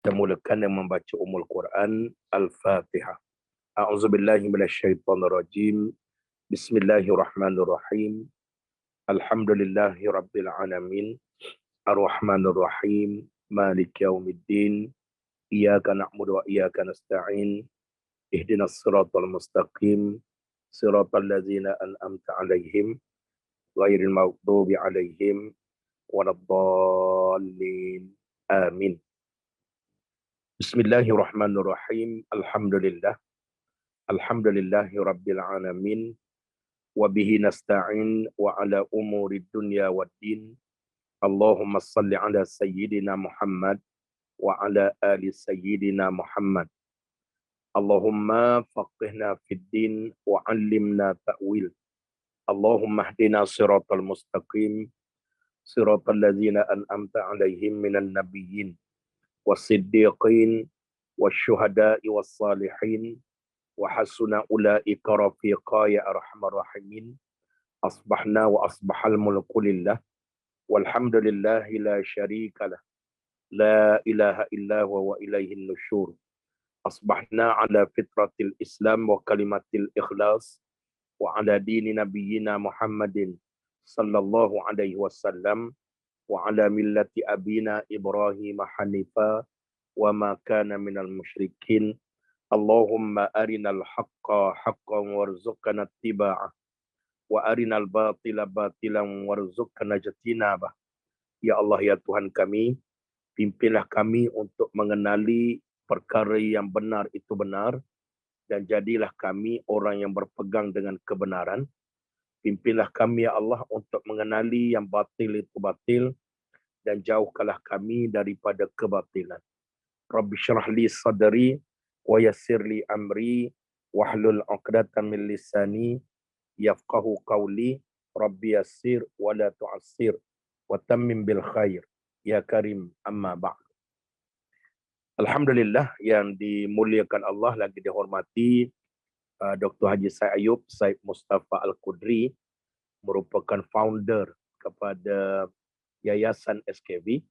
Kita mulakan dengan membaca Ummul Quran Al-Fatihah. A'udzubillahi minasyaitonirrajim. Bismillahirrahmanirrahim. Alhamdulillahi rabbil alamin. Ar-Rahmanir-Rahim. Malik yaumiddin. Iyyaka na'budu wa iyyaka nasta'in. Ihdinas siratal mustaqim. Siratal ladzina an'amta 'alaihim ghairil maghdubi 'alaihim waladdallin. Amin. Bismillahirrahmanirrahim. Alhamdulillah. Alhamdulillahi rabbil alamin. Wabihi nasta'in wa ala umuri dunya waddin. Allahumma salli ala sayyidina Muhammad wa ala ali sayyidina Muhammad. Allahumma faqihna fid din wa 'allimna ta'wil. Allahumma hdina siratal mustaqim. Siratal ladzina an'amta 'alaihim minan nabiyyin was-siddiqin wasyuhada'i was-salihin wa hasuna ulaika rafiqa ya arhamar rahimin. Asbahna wa asbahal mulku lillah walhamdulillahi la syarikalah la ilaha illa huwa wa ilaihin nusyur. Asbahna ala fitratil islam wa kalimatil ikhlas wa ala dini nabiyyina Muhammadin sallallahu alaihi wasallam wa ala millati abina Ibrahim hanifa wa ma kana minal musyrikin. Allahumma arinal haqqa haqqan warzuqna ittiba'ah wa arinal batila batilan warzuqna ijtinabah. Ya Allah, ya Tuhan kami, pimpinlah kami untuk mengenali perkara yang benar itu benar, dan jadilah kami orang yang berpegang dengan kebenaran. Pimpinlah kami ya Allah untuk mengenali yang batil itu batil, dan jauhkanlah kami daripada kebatilan. Rabbi syrah li sadri wa yassir li amri wahlul 'uqdatam min lisani yafqahu qawli. Rabbi yassir wa la tu'assir wa tammim bil khair ya karim, amma ba'd. Alhamdulillah, yang dimuliakan Allah, lagi dihormati Dr. Haji Said Ayub Said Mustafa Al-Qudri, merupakan founder kepada Yayasan SKV.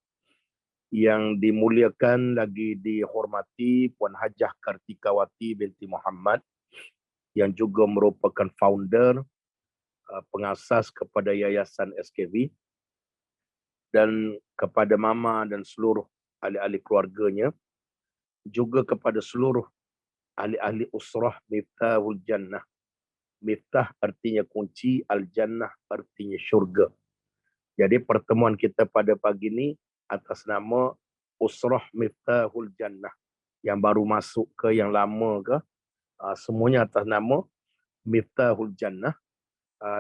Yang dimuliakan, lagi dihormati Puan Hajah Kartikawati binti Muhammad, yang juga merupakan founder, pengasas kepada Yayasan SKV, dan kepada mama dan seluruh ahli-ahli keluarganya, juga kepada seluruh ahli-ahli usrah Miftahul Jannah. Miftah artinya kunci, Al-Jannah artinya syurga. Jadi pertemuan kita pada pagi ini atas nama Usrah Miftahul Jannah. Yang baru masuk ke yang lama ke, semuanya atas nama Miftahul Jannah,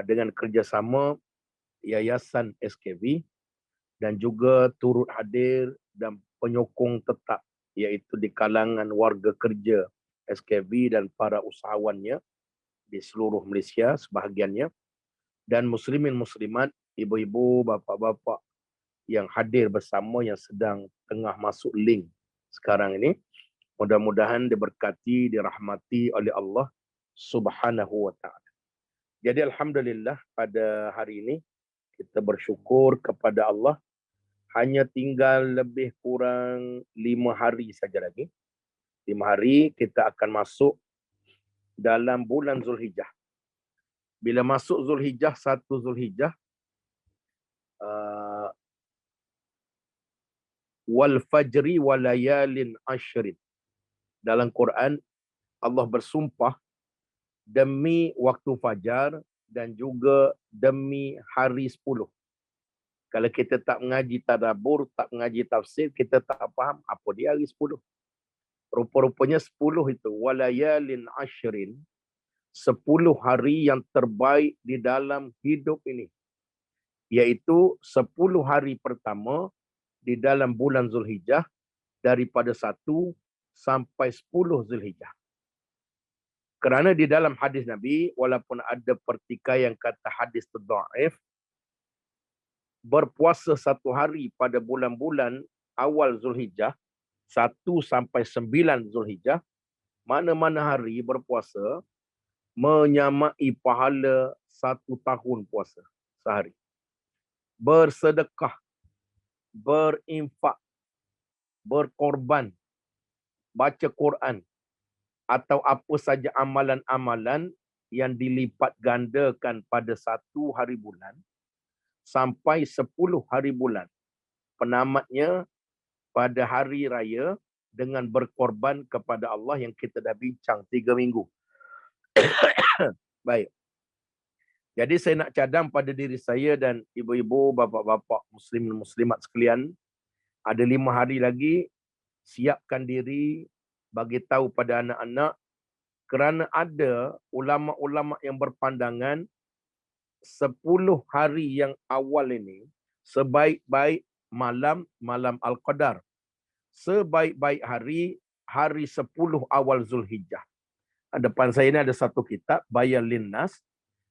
dengan kerjasama Yayasan SKV, dan juga turut hadir dan penyokong tetap, iaitu di kalangan warga kerja SKV dan para usahawannya di seluruh Malaysia sebahagiannya, dan muslimin muslimat, ibu-ibu, bapa-bapa yang hadir bersama, yang sedang tengah masuk link sekarang ini. Mudah-mudahan diberkati, dirahmati oleh Allah Subhanahu wa ta'ala. Jadi alhamdulillah, pada hari ini kita bersyukur kepada Allah, hanya tinggal lebih kurang 5 hari saja lagi. 5 hari kita akan masuk dalam bulan Zulhijjah. Bila masuk Zulhijjah, 1 Zulhijjah, wal fajri walayalin ashrin. Dalam Quran Allah bersumpah demi waktu fajar dan juga demi hari 10. Kalau kita tak mengaji tadabbur, tak mengaji tafsir, kita tak faham apa dia hari 10. Rupa-rupanya 10 itu walayalin ashrin, 10 hari yang terbaik di dalam hidup ini, iaitu 10 hari pertama di dalam bulan Zulhijjah, daripada 1 sampai 10 Zulhijjah. Kerana di dalam hadis Nabi, walaupun ada pertikaian kata hadis itu dhaif, berpuasa 1 hari pada bulan-bulan awal Zulhijjah, 1 sampai 9 Zulhijjah, mana-mana hari berpuasa menyamai pahala 1 tahun puasa sehari. Bersedekah, berinfak, berkorban baca Quran atau apa saja amalan-amalan yang dilipat gandakan pada 1 hari bulan sampai 10 hari bulan. Penamatnya pada hari raya dengan berkorban kepada Allah yang kita dah bincang 3 minggu. Baik. Jadi saya nak cadang pada diri saya dan ibu-ibu, bapa-bapa, muslim dan muslimat sekalian, ada 5 hari lagi, siapkan diri, bagi tahu pada anak-anak, kerana ada ulama-ulama yang berpandangan 10 hari yang awal ini sebaik-baik malam Al-Qadar. Sebaik-baik hari 10 awal Zulhijjah. Depan saya ini ada satu kitab, Bayan Linnas.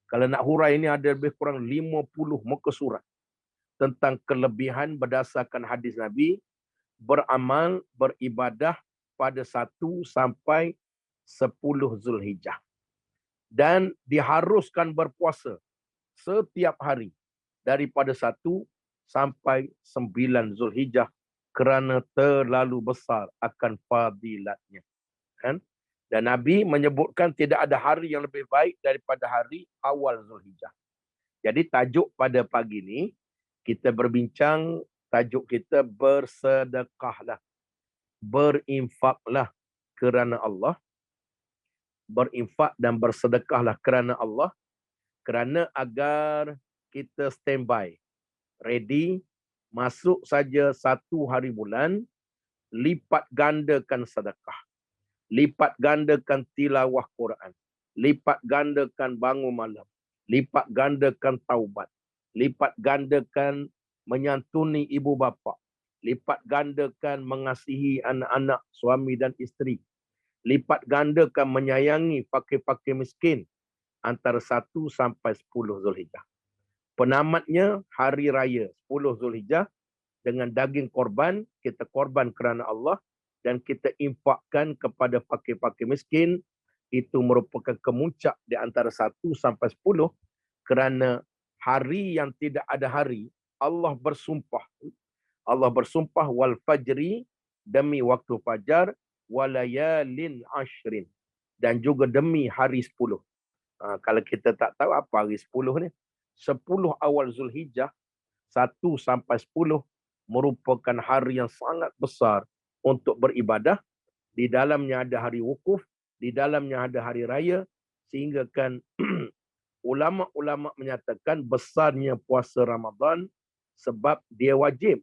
Kalau nak hurai ini ada lebih kurang 50 muka surat tentang kelebihan berdasarkan hadis Nabi, beramal, beribadah pada 1 sampai 10 Zulhijjah. Dan diharuskan berpuasa setiap hari daripada 1 sampai 9 Zulhijjah kerana terlalu besar akan fadilatnya. Kan? Dan Nabi menyebutkan tidak ada hari yang lebih baik daripada hari awal Zulhijjah. Jadi tajuk pada pagi ini, kita berbincang, tajuk kita bersedekahlah. Berinfaklah kerana Allah. Berinfak dan bersedekahlah kerana Allah. Kerana agar kita standby, ready, masuk saja 1 hari bulan, lipat gandakan sedekah. Lipat gandakan tilawah Quran. Lipat gandakan bangun malam. Lipat gandakan taubat. Lipat gandakan menyantuni ibu bapa. Lipat gandakan mengasihi anak-anak, suami dan isteri. Lipat gandakan menyayangi fakir-fakir miskin antara 1 sampai 10 Zulhijjah. Penamatnya hari raya 10 Zulhijjah dengan daging korban, kita korban kerana Allah dan kita infakkan kepada fakir-fakir miskin. Itu merupakan kemuncak di antara 1 sampai 10 kerana hari yang tidak ada hari, Allah bersumpah. Allah bersumpah wal fajri, demi waktu fajar, walayalin ashrin, dan juga demi hari 10. Kalau kita tak tahu apa hari 10 ni, 10 awal Zulhijjah 1 sampai 10 merupakan hari yang sangat besar untuk beribadah. Di dalamnya ada hari wukuf, di dalamnya ada hari raya, sehingga kan ulama-ulama menyatakan besarnya puasa Ramadan sebab dia wajib.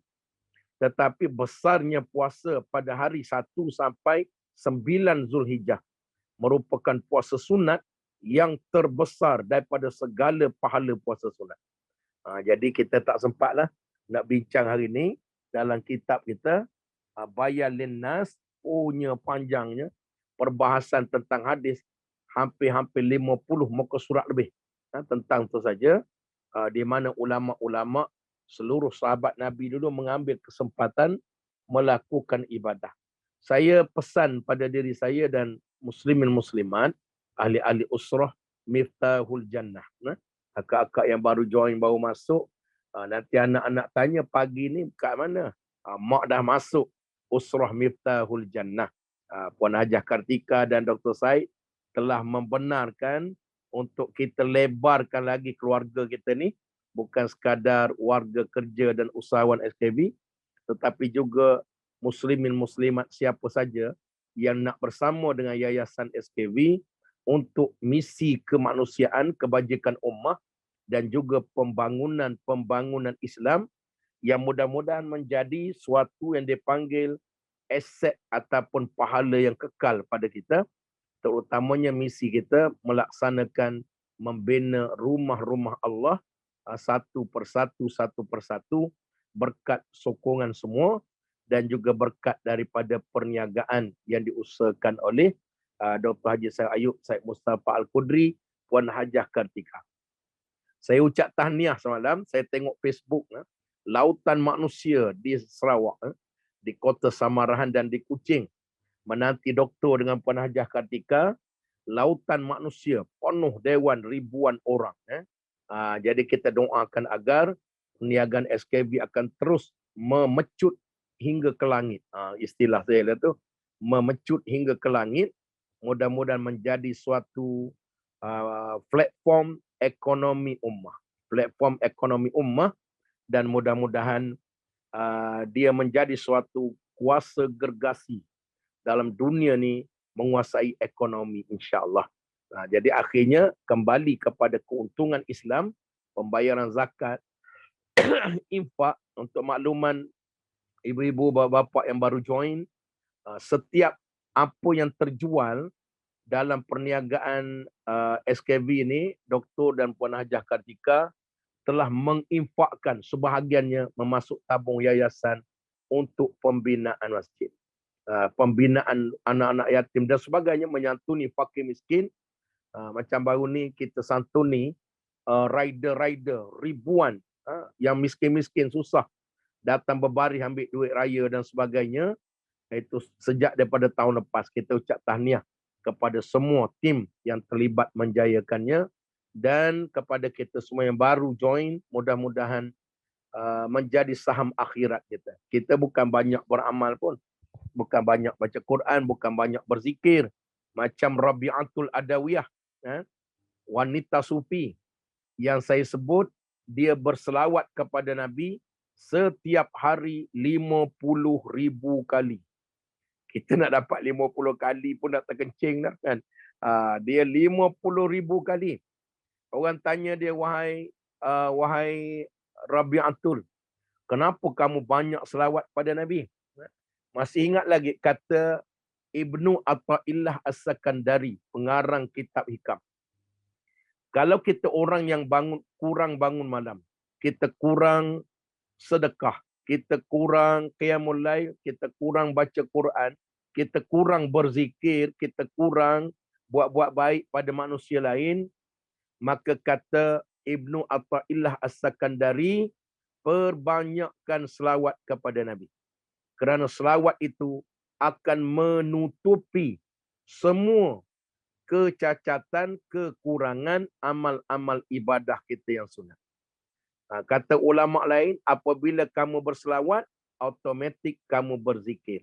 Tetapi besarnya puasa pada hari 1 sampai 9 Zulhijjah merupakan puasa sunat yang terbesar daripada segala pahala puasa sunat. Jadi kita tak sempatlah nak bincang hari ini dalam kitab kita, Bayan Linnas, punya panjangnya, perbahasan tentang hadis, hampir-hampir 50 muka surat lebih tentang itu saja, di mana ulama-ulama seluruh sahabat Nabi dulu mengambil kesempatan melakukan ibadah. Saya pesan pada diri saya dan muslimin muslimat, ahli-ahli usrah, Miftahul Jannah. Akak-akak yang baru join, baru masuk, nanti anak-anak tanya pagi ni kat mana? Mak dah masuk usrah Miftahul Jannah. Puan Hajah Kartika dan Dr. Said telah membenarkan untuk kita lebarkan lagi keluarga kita ni, bukan sekadar warga kerja dan usahawan SKB, tetapi juga muslimin muslimat siapa saja yang nak bersama dengan Yayasan SKB untuk misi kemanusiaan, kebajikan ummah dan juga pembangunan Islam yang mudah-mudahan menjadi suatu yang dipanggil aset ataupun pahala yang kekal pada kita, terutamanya misi kita melaksanakan membina rumah-rumah Allah satu persatu berkat sokongan semua dan juga berkat daripada perniagaan yang diusahakan oleh Dr. Haji Said Ayub, Said Mustafa Al-Qudri, Puan Hajah Kartika. Saya ucap tahniah semalam, saya tengok Facebook, lautan manusia di Sarawak, di Kota Samarahan dan di Kuching, menanti doktor dengan Puan Hajah Kartika. Lautan manusia, penuh dewan, ribuan orang. Jadi kita doakan agar perniagaan SKB akan terus memecut hingga ke langit. Istilah saya tu, memecut hingga ke langit. Mudah-mudahan menjadi suatu platform ekonomi ummah. Platform ekonomi ummah, dan mudah-mudahan dia menjadi suatu kuasa gergasi dalam dunia ni menguasai ekonomi, insya-Allah. Jadi akhirnya kembali kepada keuntungan Islam, pembayaran zakat, infak. Untuk makluman ibu-ibu, bapa-bapa yang baru join, setiap apa yang terjual dalam perniagaan SKV ini, Dr. dan Puan Hajah Kartika telah menginfakkan sebahagiannya memasuk tabung yayasan untuk pembinaan masjid, pembinaan anak-anak yatim dan sebagainya, menyantuni fakir miskin. Macam baru ni kita santuni rider-rider ribuan yang miskin-miskin susah datang berbaris ambil duit raya dan sebagainya. Itu sejak daripada tahun lepas. Kita ucap tahniah kepada semua tim yang terlibat menjayakannya, dan kepada kita semua yang baru join, mudah-mudahan menjadi saham akhirat kita. Kita bukan banyak beramal pun, bukan banyak baca Quran, bukan banyak berzikir. Macam Rabi'atul Adawiyah, wanita sufi yang saya sebut, dia berselawat kepada Nabi setiap hari 50,000 kali. Kita nak dapat 50 kali pun nak terkencing dah kan. Dia 50,000 kali. Orang tanya dia, wahai Rabi'atul, kenapa kamu banyak selawat pada Nabi? Masih ingat lagi kata Ibnu Athaillah As-Sakandari, pengarang kitab Hikam. Kalau kita orang yang kurang bangun malam, kita kurang sedekah, kita kurang qiyamul lail, kita kurang baca Quran, kita kurang berzikir, kita kurang buat-buat baik pada manusia lain, maka kata Ibnu Athaillah As-Sakandari, perbanyakkan selawat kepada Nabi. Kerana selawat itu akan menutupi semua kecacatan, kekurangan amal-amal ibadah kita yang sunat. Kata ulama lain, apabila kamu berselawat, automatik kamu berzikir.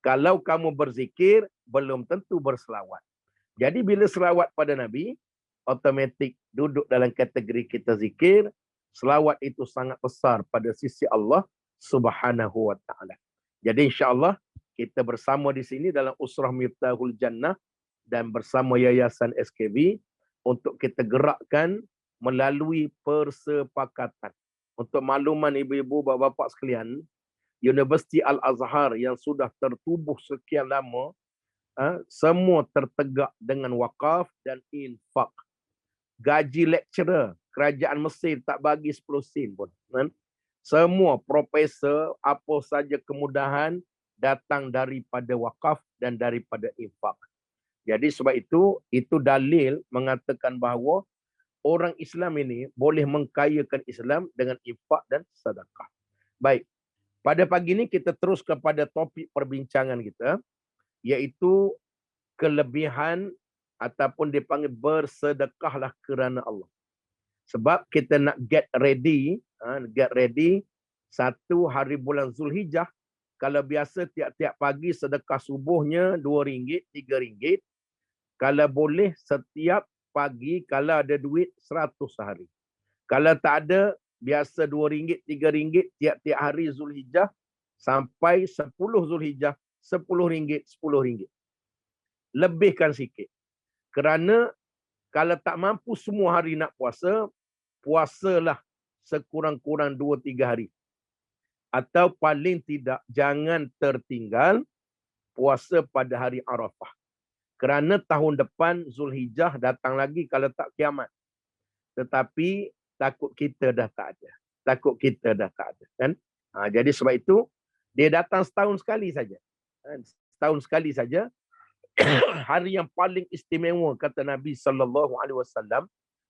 Kalau kamu berzikir, belum tentu berselawat. Jadi bila selawat pada Nabi, automatik duduk dalam kategori kita zikir. Selawat itu sangat besar pada sisi Allah Subhanahu wa taala. Jadi insya-Allah kita bersama di sini dalam Usrah Miftahul Jannah dan bersama Yayasan SKV untuk kita gerakkan melalui persepakatan. Untuk makluman ibu-ibu, bapa-bapa sekalian, Universiti Al-Azhar yang sudah tertubuh sekian lama, semua tertegak dengan wakaf dan infak. Gaji lecturer kerajaan Mesir tak bagi 10 sen pun. Semua profesor, apa saja kemudahan datang daripada wakaf dan daripada infak. Jadi sebab itu dalil mengatakan bahawa orang Islam ini boleh mengkayakan Islam dengan infak dan sedekah. Baik, pada pagi ini kita terus kepada topik perbincangan kita, iaitu kelebihan ataupun dipanggil bersedekahlah kerana Allah. Sebab kita nak get ready, satu hari bulan Zulhijjah. Kalau biasa tiap-tiap pagi sedekah subuhnya RM2, RM3. Kalau boleh setiap pagi, kalau ada duit 100 sehari. Kalau tak ada, biasa RM2, RM3 tiap-tiap hari Zulhijjah sampai 10 Zulhijjah, RM10, RM10. Lebihkan sikit. Kerana kalau tak mampu semua hari nak puasa, puasalah sekurang-kurang 2-3 hari. Atau paling tidak jangan tertinggal puasa pada hari Arafah. Kerana tahun depan Zulhijjah datang lagi kalau tak kiamat. Tetapi takut kita dah tak ada. Takut kita dah tak ada. Kan? Jadi sebab itu, dia datang setahun sekali saja. Setahun sekali saja. Hari yang paling istimewa, kata Nabi SAW,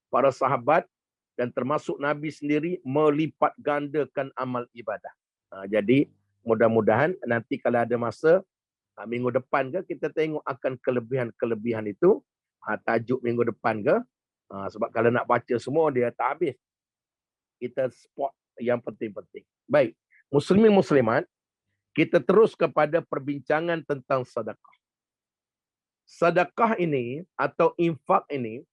para sahabat dan termasuk Nabi sendiri melipat gandakan amal ibadah. Jadi mudah-mudahan nanti kalau ada masa, minggu depan ke, kita tengok akan kelebihan-kelebihan itu. Tajuk minggu depan ke, sebab kalau nak baca semua dia tak habis. Kita spot yang penting-penting. Baik, muslimin muslimat, Kita terus kepada perbincangan tentang sedekah. Sedekah ini atau infak ini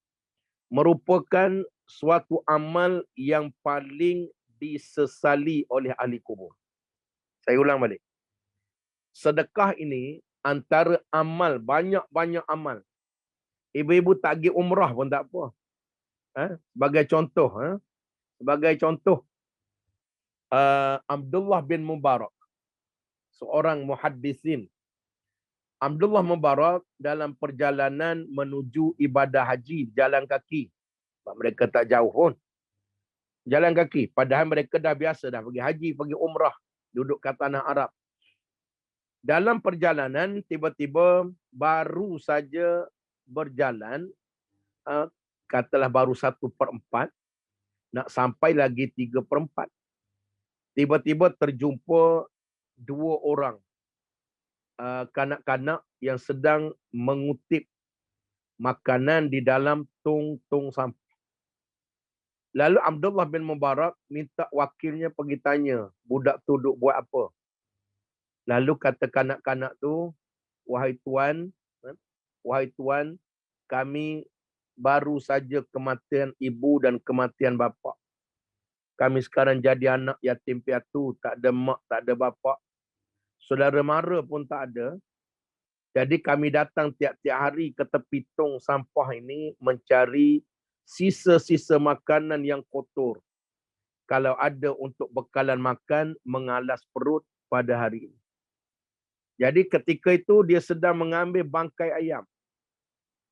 merupakan suatu amal yang paling disesali oleh ahli kubur. Saya ulang balik. Sedekah ini antara amal, banyak-banyak amal. Ibu-ibu tak pergi umrah pun tak apa. Sebagai contoh. Sebagai contoh. Abdullah bin Mubarak. Seorang muhaddisin. Abdullah Mubarak dalam perjalanan menuju ibadah haji, jalan kaki. Mereka tak jauh pun. Jalan kaki. Padahal mereka dah biasa dah pergi haji, pergi umrah. Duduk kat tanah Arab. Dalam perjalanan, tiba-tiba baru saja berjalan, katalah baru 1/4, nak sampai lagi 3/4. Tiba-tiba terjumpa 2 orang kanak-kanak yang sedang mengutip makanan di dalam tong sampah. Lalu Abdullah bin Mubarak minta wakilnya pergi tanya, budak tu duk buat apa? Lalu kata kanak-kanak tu, wahai tuan, kami baru saja kematian ibu dan kematian bapa. Kami sekarang jadi anak yatim piatu, tak ada mak, tak ada bapa. Saudara mara pun tak ada. Jadi kami datang tiap-tiap hari ke tepi tong sampah ini mencari sisa-sisa makanan yang kotor. Kalau ada untuk bekalan makan, mengalas perut pada hari ini. Jadi ketika itu dia sedang mengambil bangkai ayam.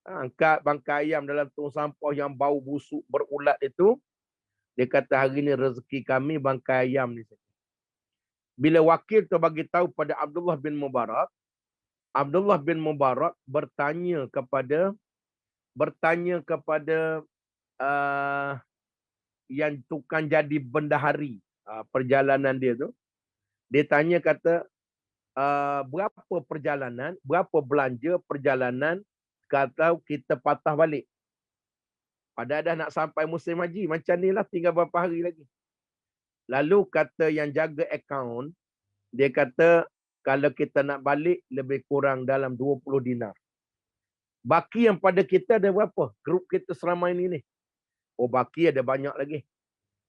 Angkat bangkai ayam dalam tong sampah yang bau busuk berulat itu. Dia kata hari ini rezeki kami bangkai ayam ni. Bila wakil tu bagi tahu pada Abdullah bin Mubarak, Abdullah bin Mubarak bertanya kepada yang tukang jadi bendahari perjalanan dia tu. Dia tanya kata, berapa perjalanan, berapa belanja perjalanan kalau kita patah balik. Padahal dah nak sampai musim haji. Macam ni lah, tinggal berapa hari lagi. Lalu kata yang jaga akaun, dia kata kalau kita nak balik lebih kurang dalam 20 dinar. Baki yang pada kita ada berapa? Grup kita selama ini ni. Oh, baki ada banyak lagi.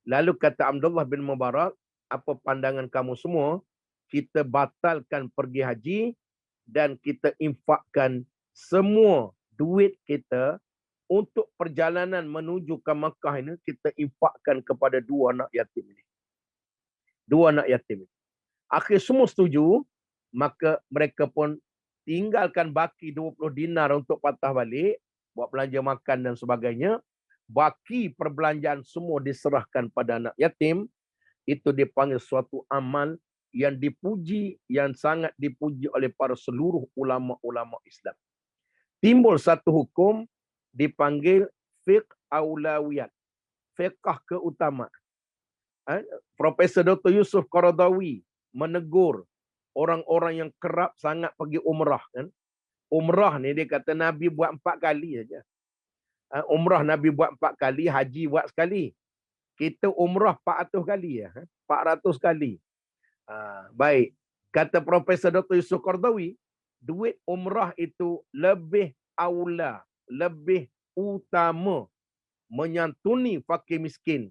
Lalu kata Abdullah bin Mubarak, apa pandangan kamu semua? Kita batalkan pergi haji dan kita infakkan semua duit kita untuk perjalanan menuju ke Makkah ini, kita infakkan kepada 2 anak yatim ini. 2 anak yatim ini. Akhir semua setuju, maka mereka pun tinggalkan baki 20 dinar untuk patah balik, buat belanja makan dan sebagainya. Baki perbelanjaan semua diserahkan pada anak yatim. Itu dipanggil suatu amal yang dipuji, yang sangat dipuji oleh para seluruh ulama-ulama Islam. Timbul satu hukum dipanggil fiqh aulawiyat. Fiqh keutamaan. Profesor Dr. Yusuf Qaradawi menegur orang-orang yang kerap sangat pergi umrah. Kan? Umrah ni dia kata Nabi buat 4 kali saja. Umrah Nabi buat 4 kali, haji buat sekali. Kita umrah 400 kali. 400 kali. Baik. Kata Profesor Dr. Yusuf Qaradawi, duit umrah itu lebih aula, lebih utama menyantuni fakir miskin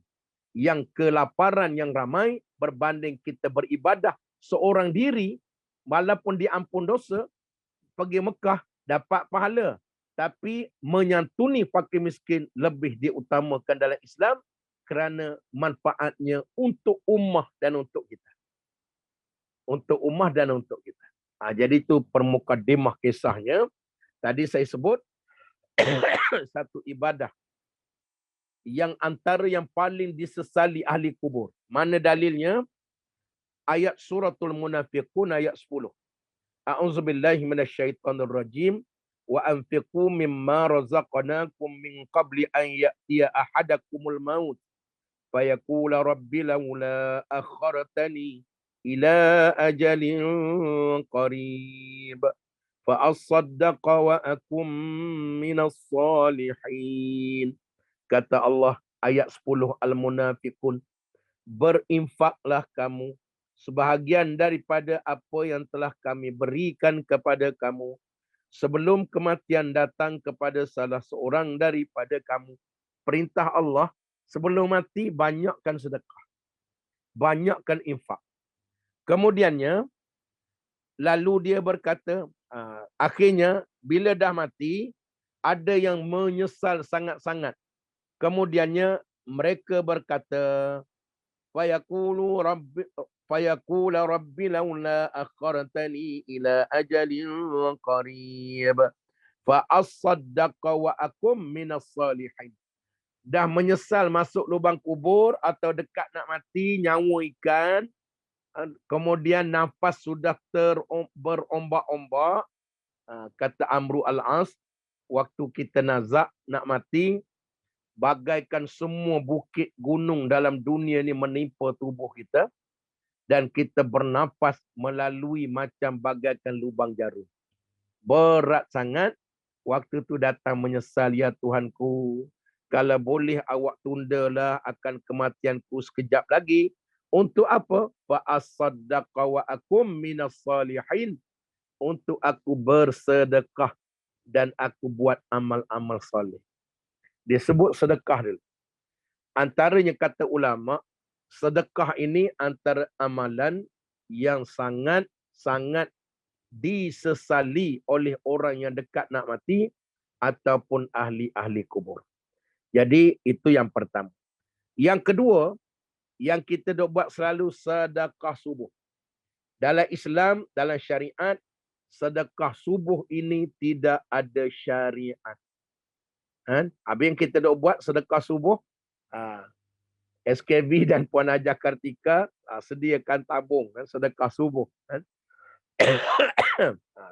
yang kelaparan yang ramai berbanding kita beribadah seorang diri, walaupun diampun dosa, pergi Mekah dapat pahala. Tapi menyantuni fakir miskin lebih diutamakan dalam Islam kerana manfaatnya untuk ummah dan untuk kita. Untuk ummah dan untuk kita. Jadi itu permukadimah kisahnya. Tadi saya sebut satu ibadah yang antara yang paling disesali ahli kubur. Mana dalilnya? Ayat suratul munafiqun ayat 10. A'udzubillahi minasyaitonir rajim. Wa anfiqu mimma razaqnakum min qabli an ya'tiya ahadakumul maut fayaqula rabbi laula akhartani ila ajalin qarib fa asaddaqa wa akum minas salihin. Kata Allah ayat 10 Al-Munafiqun, berinfaklah kamu sebahagian daripada apa yang telah kami berikan kepada kamu sebelum kematian datang kepada salah seorang daripada kamu. Perintah Allah, sebelum mati banyakkan sedekah, banyakkan infak. Kemudiannya lalu dia berkata, akhirnya bila dah mati ada yang menyesal sangat-sangat. Kemudiannya mereka berkata, fayaqulu rabbi fayaqula rabbi laula akhartani ila ajalin qarib fa asaddaqa wa akum minas salihin. Dah menyesal masuk lubang kubur atau dekat nak mati, nyawa ikan, kemudian nafas sudah berombak-ombak, kata Amru al-As, waktu kita nazak nak mati, bagaikan semua bukit gunung dalam dunia ni menimpa tubuh kita dan kita bernafas melalui macam bagaikan lubang jarum. Berat sangat. Waktu tu datang menyesal, ya Tuhanku, kalau boleh awak tundalah akan kematianku sekejap lagi. Untuk apa? Fa asaddaqa wa akum minas salihin. Untuk aku bersedekah dan aku buat amal-amal soleh. Dia sebut sedekah dulu. Antaranya kata ulama, sedekah ini antara amalan yang sangat-sangat disesali oleh orang yang dekat nak mati ataupun ahli-ahli kubur. Jadi itu yang pertama. Yang kedua, yang kita dok buat selalu sedekah subuh. Dalam Islam, dalam syariat, sedekah subuh ini tidak ada syariat. Habis yang kita dok buat sedekah subuh, SKB dan Puan Hajah Kartika sediakan tabung sedekah subuh.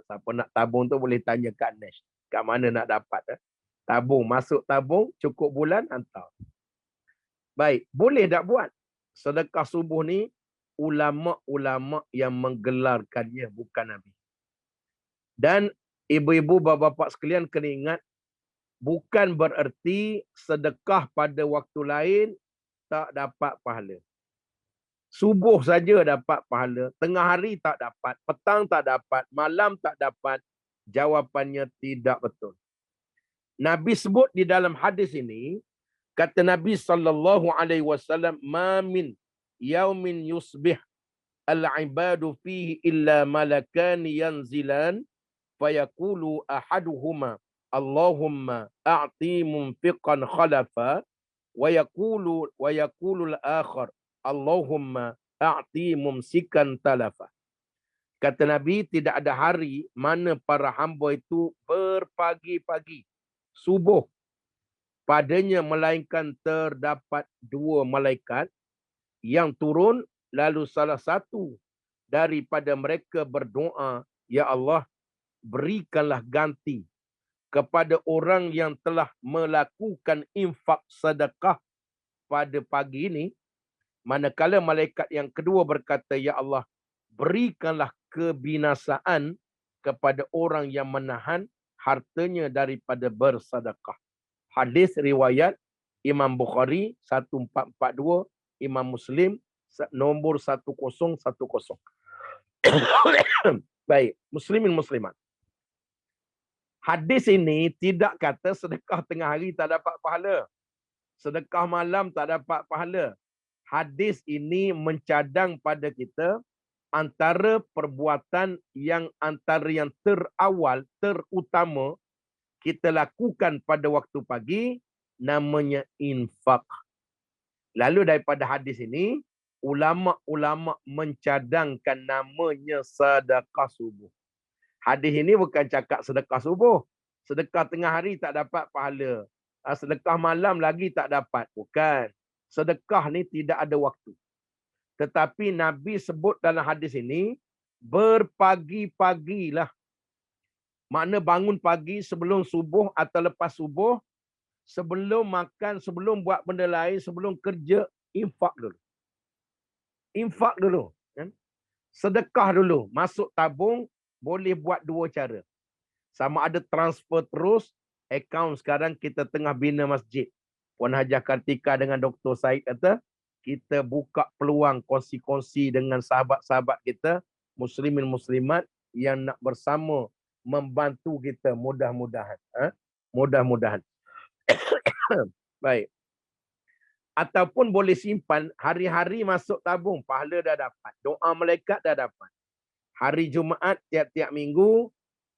Siapa nak tabung tu boleh tanya Kak Nesh. Kat mana nak dapat. Tabung, masuk tabung, cukup bulan, hantar. Baik, boleh tak buat? Sedekah subuh ni, ulama-ulama yang menggelarkannya, bukan Nabi. Dan ibu-ibu, bapa-bapa sekalian kena ingat, bukan bererti sedekah pada waktu lain tak dapat pahala. Subuh saja dapat pahala, tengah hari tak dapat, petang tak dapat, malam tak dapat. Jawapannya tidak betul. Nabi sebut di dalam hadis ini, kata Nabi SAW, ma min yaumin yusbih al-ibadu fihi illa malakan yanzilan fayaqulu ahaduhuma Allahumma a'ti munfiqan khalafa wa yaqulu al-akhar Allahumma a'ti mumsikan talafa. Kata Nabi, tidak ada hari mana para hamba itu berpagi-pagi, subuh, padanya melainkan terdapat dua malaikat yang turun, lalu salah satu daripada mereka berdoa, ya Allah, berikanlah ganti kepada orang yang telah melakukan infak sedekah pada pagi ini. Manakala malaikat yang kedua berkata, ya Allah, berikanlah kebinasaan kepada orang yang menahan hartanya daripada bersedekah. Hadis riwayat Imam Bukhari 1442, Imam Muslim nombor 1010. Baik, muslimin muslimat. Hadis ini tidak kata sedekah tengah hari tak dapat pahala, sedekah malam tak dapat pahala. Hadis ini mencadang pada kita antara perbuatan yang terawal, terutama kita lakukan pada waktu pagi, namanya infak. Lalu daripada hadis ini, ulama-ulama mencadangkan namanya sedekah subuh. Hadis ini bukan cakap sedekah subuh. Sedekah tengah hari tak dapat pahala. Sedekah malam lagi tak dapat. Bukan. Sedekah ni tidak ada waktu. Tetapi Nabi sebut dalam hadis ini, berpagi-pagilah. Makna bangun pagi sebelum subuh atau lepas subuh, sebelum makan, sebelum buat benda lain, sebelum kerja, infak dulu. Infak dulu. Sedekah dulu. Masuk tabung, boleh buat dua cara. Sama ada transfer terus, akaun sekarang kita tengah bina masjid. Puan Hajah Kartika dengan Dr. Said kata, kita buka peluang kongsi-kongsi dengan sahabat-sahabat kita, muslimin muslimat yang nak bersama membantu kita, mudah-mudahan. Mudah-mudahan. Baik. Ataupun boleh simpan hari-hari masuk tabung, pahala dah dapat, doa malaikat dah dapat. Hari Jumaat tiap-tiap minggu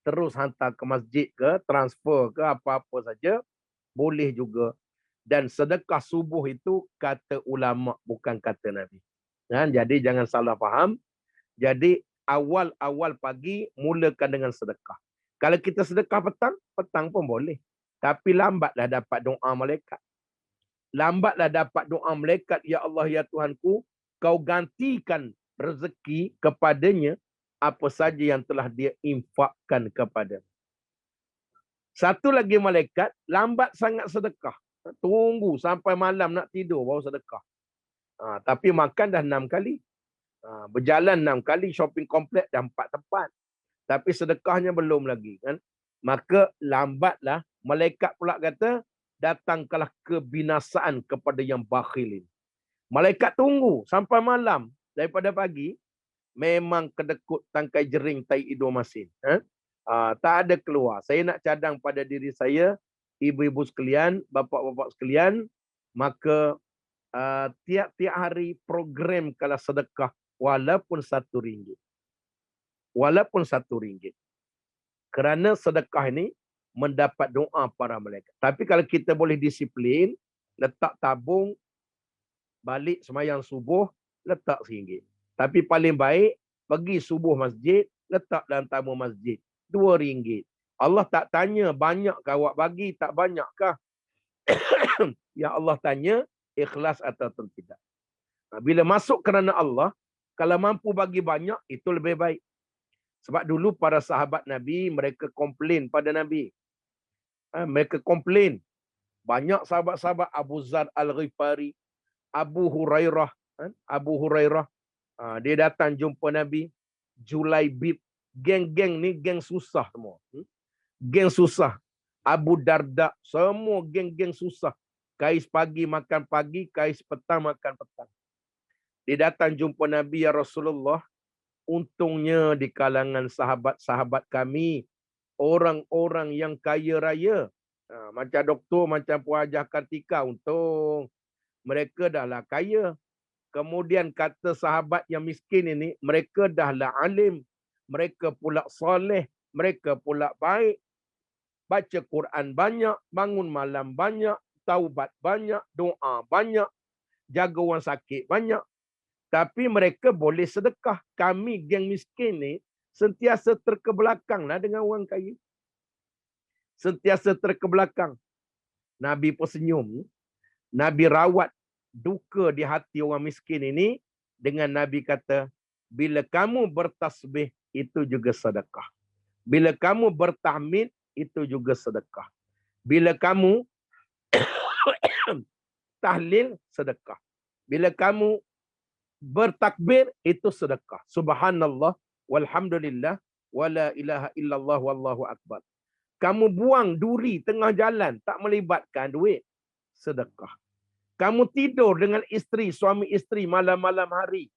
terus hantar ke masjid ke, transfer ke, apa-apa saja boleh juga. Dan sedekah subuh itu kata ulama, bukan kata Nabi. Jadi jangan salah faham. Jadi awal-awal pagi mulakan dengan sedekah. Kalau kita sedekah petang, petang pun boleh. Tapi lambatlah dapat doa malaikat. Lambatlah dapat doa malaikat, ya Allah ya Tuhanku, kau gantikan rezeki kepadanya apa saja yang telah dia infakkan kepada. Satu lagi malaikat lambat sangat sedekah. Tunggu sampai malam nak tidur baru sedekah. Tapi makan dah 6 kali. Berjalan 6 kali, shopping kompleks dah 4 tempat. Tapi sedekahnya belum lagi. Kan? Maka lambatlah. Malaikat pula kata, datangkanlah kebinasaan kepada yang bakhil ini. Malaikat tunggu sampai malam. Daripada pagi, memang kedekut tangkai jering tai hidung masin. Tak ada keluar. Saya nak cadang pada diri saya, ibu-ibu sekalian, bapa-bapa sekalian, maka tiap-tiap hari program kalau sedekah walaupun RM1. Walaupun RM1. Kerana sedekah ini mendapat doa para malaikat. Tapi kalau kita boleh disiplin, letak tabung, balik semayang subuh, letak RM1. Tapi paling baik, pergi subuh masjid, letak dalam tabung masjid. RM2. Allah tak tanya banyak ke awak bagi, tak banyak kah? Yang Allah tanya, ikhlas atau tidak. Bila masuk kerana Allah, kalau mampu bagi banyak, itu lebih baik. Sebab dulu para sahabat Nabi, mereka komplain pada Nabi. Mereka komplain. Banyak sahabat-sahabat, Abu Zar Al-Ghifari, Abu Hurairah. Abu Hurairah. Dia datang jumpa Nabi. Julaibib. Geng-geng ni, geng susah semua. Geng susah. Abu Darda. Semua geng-geng susah. Kais pagi makan pagi, kais petang makan petang. Dia datang jumpa Nabi, ya Rasulullah. Untungnya di kalangan sahabat-sahabat kami, orang-orang yang kaya raya. Macam doktor, macam Puan Hajah Kartika, untung. Mereka dahlah kaya. Kemudian kata sahabat yang miskin ini, mereka dahlah alim. Mereka pula soleh. Mereka pula baik. Baca Quran banyak, bangun malam banyak, taubat banyak, doa banyak, jaga orang sakit banyak. Tapi mereka boleh sedekah. Kami geng miskin ni sentiasa terkebelakanglah dengan orang kaya. Sentiasa terkebelakang. Nabi pun senyum. Nabi rawat duka di hati orang miskin ini dengan Nabi kata, bila kamu bertasbih, itu juga sedekah. Bila kamu bertahmid, itu juga sedekah. Bila kamu tahlil, sedekah. Bila kamu bertakbir, itu sedekah. Subhanallah, walhamdulillah, wala ilaha illallah, wallahu akbar. Kamu buang duri tengah jalan, tak melibatkan duit, sedekah. Kamu tidur dengan isteri, suami isteri malam-malam hari,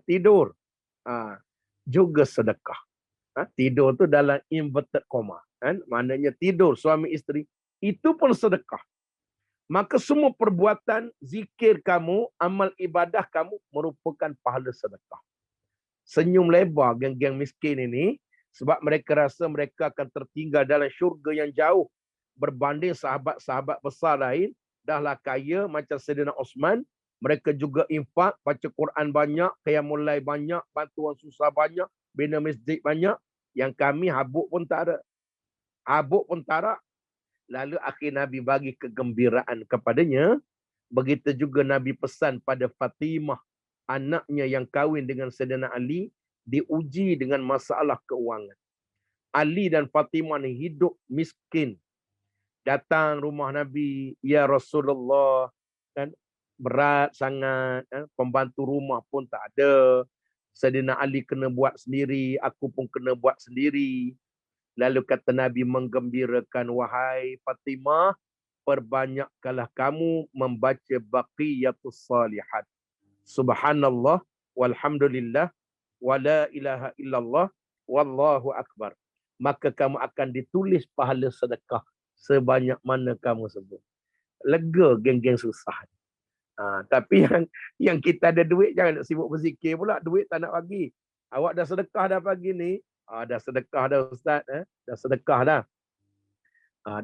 tidur, juga sedekah. Tidur tu dalam inverted comma, maknanya tidur suami isteri, itu pun sedekah. Maka semua perbuatan, zikir kamu, amal ibadah kamu merupakan pahala sedekah. Senyum lebar geng-geng miskin ini sebab mereka rasa mereka akan tertinggal dalam syurga yang jauh berbanding sahabat-sahabat besar lain. Dahlah kaya macam Sayyidina Osman. Mereka juga infak, baca Quran banyak, qiyamul lail banyak, bantu orang susah banyak, bina masjid banyak. Yang kami habuk pun tak ada. Habuk pun tak ada. Lalu akhir Nabi bagi kegembiraan kepadanya. Begitu juga Nabi pesan pada Fatimah, anaknya yang kahwin dengan Sayyidina Ali, diuji dengan masalah keuangan. Ali dan Fatimah ni hidup miskin. Datang rumah Nabi, ya Rasulullah, kan berat sangat, pembantu rumah pun tak ada. Sayyidina Ali kena buat sendiri, aku pun kena buat sendiri. Lalu kata Nabi menggembirakan, wahai Fatimah, perbanyakkanlah kamu membaca baqiyatus salihat. Subhanallah walhamdulillah wala ilaha illallah wallahu akbar. Maka kamu akan ditulis pahala sedekah sebanyak mana kamu sebut. Lega geng-geng susah. Tapi yang kita ada duit jangan nak sibuk berzikir pula. Duit tak nak bagi. Awak dah sedekah dah pagi ni. Dah sedekah dah ustaz. Dah sedekah dah.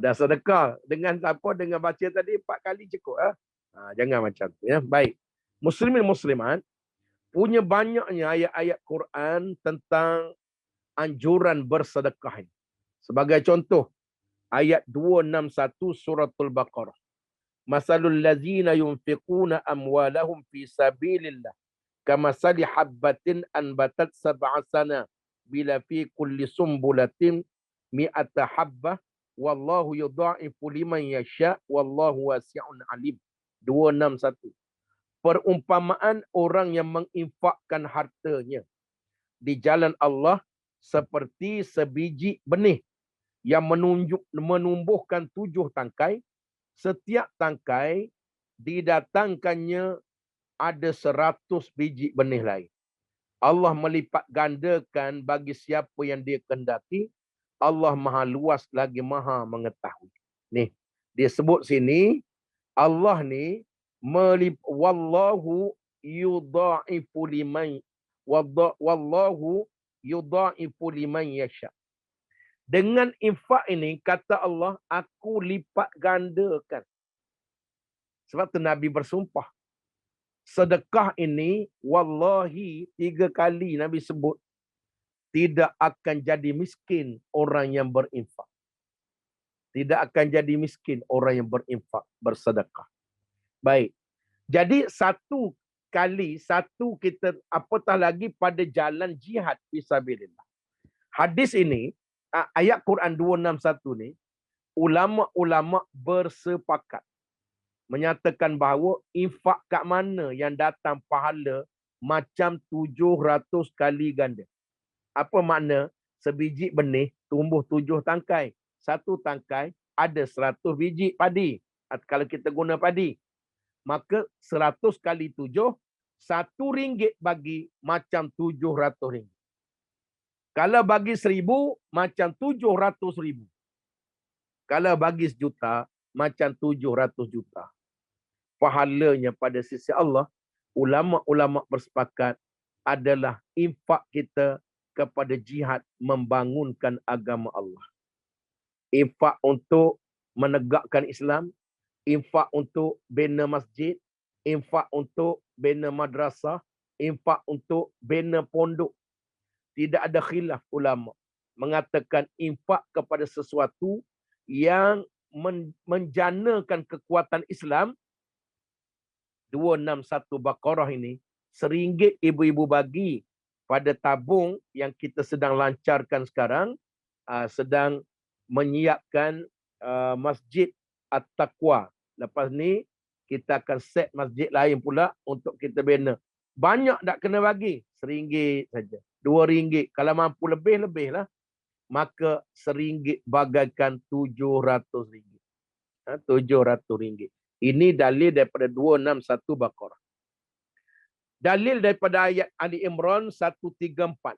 Dah sedekah. Dengan apa? Dengan baca tadi 4 kali cukup. Jangan macam tu. Ya. Baik. Muslimin muslimat. Punya banyaknya ayat-ayat Quran tentang anjuran bersedekah. Sebagai contoh. Ayat 261 suratul Baqarah. Masalul lazina yunfiquna amwalahum fi sabilillah kamasali habbatin anbatat sab'a sana bila fi kulli sumbulatin mi'ata habbah wallahu yudha'ifu liman yasha wallahu wasi'un alim. 261. Perumpamaan orang yang menginfakkan hartanya di jalan Allah seperti sebiji benih yang menumbuhkan 7 tangkai. Setiap tangkai didatangkannya ada 100 biji benih lain. Allah melipat gandakan bagi siapa yang dia kehendaki. Allah maha luas lagi maha mengetahui. Nih, dia sebut sini, Allah ni wallahu yudha'ifu liman yasha. Dengan infak ini, kata Allah, aku lipat gandakan. Sebab tu Nabi bersumpah. Sedekah ini, wallahi, 3 kali Nabi sebut, tidak akan jadi miskin orang yang berinfak. Tidak akan jadi miskin orang yang berinfak, bersedekah. Baik. Jadi satu kita, apatah lagi pada jalan jihad fisabilillah. Hadis ini, ayat Quran 261 ni, ulama-ulama bersepakat menyatakan bahawa infak kat mana yang datang pahala macam 700 kali ganda. Apa makna? Sebiji benih tumbuh 7 tangkai. Satu tangkai ada 100 biji padi. Kalau kita guna padi, maka 100 kali 7, RM1 bagi macam RM700. Kalau bagi 1,000, macam 700,000. Kalau bagi 1,000,000, macam 700 juta. Pahalanya pada sisi Allah, ulama-ulama bersepakat adalah infak kita kepada jihad membangunkan agama Allah. Infak untuk menegakkan Islam, infak untuk bina masjid, infak untuk bina madrasah, infak untuk bina pondok. Tidak ada khilaf ulama mengatakan infak kepada sesuatu yang menjanakan kekuatan Islam. 261 Baqarah ini, RM1 ibu-ibu bagi pada tabung yang kita sedang lancarkan sekarang, sedang menyiapkan Masjid At-Taqwa. Lepas ni kita akan set masjid lain pula untuk kita bina. Banyak tak kena bagi? RM1 saja. RM2. Kalau mampu lebih lah. Maka RM1 bagaikan RM700. RM700. Ini dalil daripada 261 Baqarah. Dalil daripada ayat Ali Imran 134.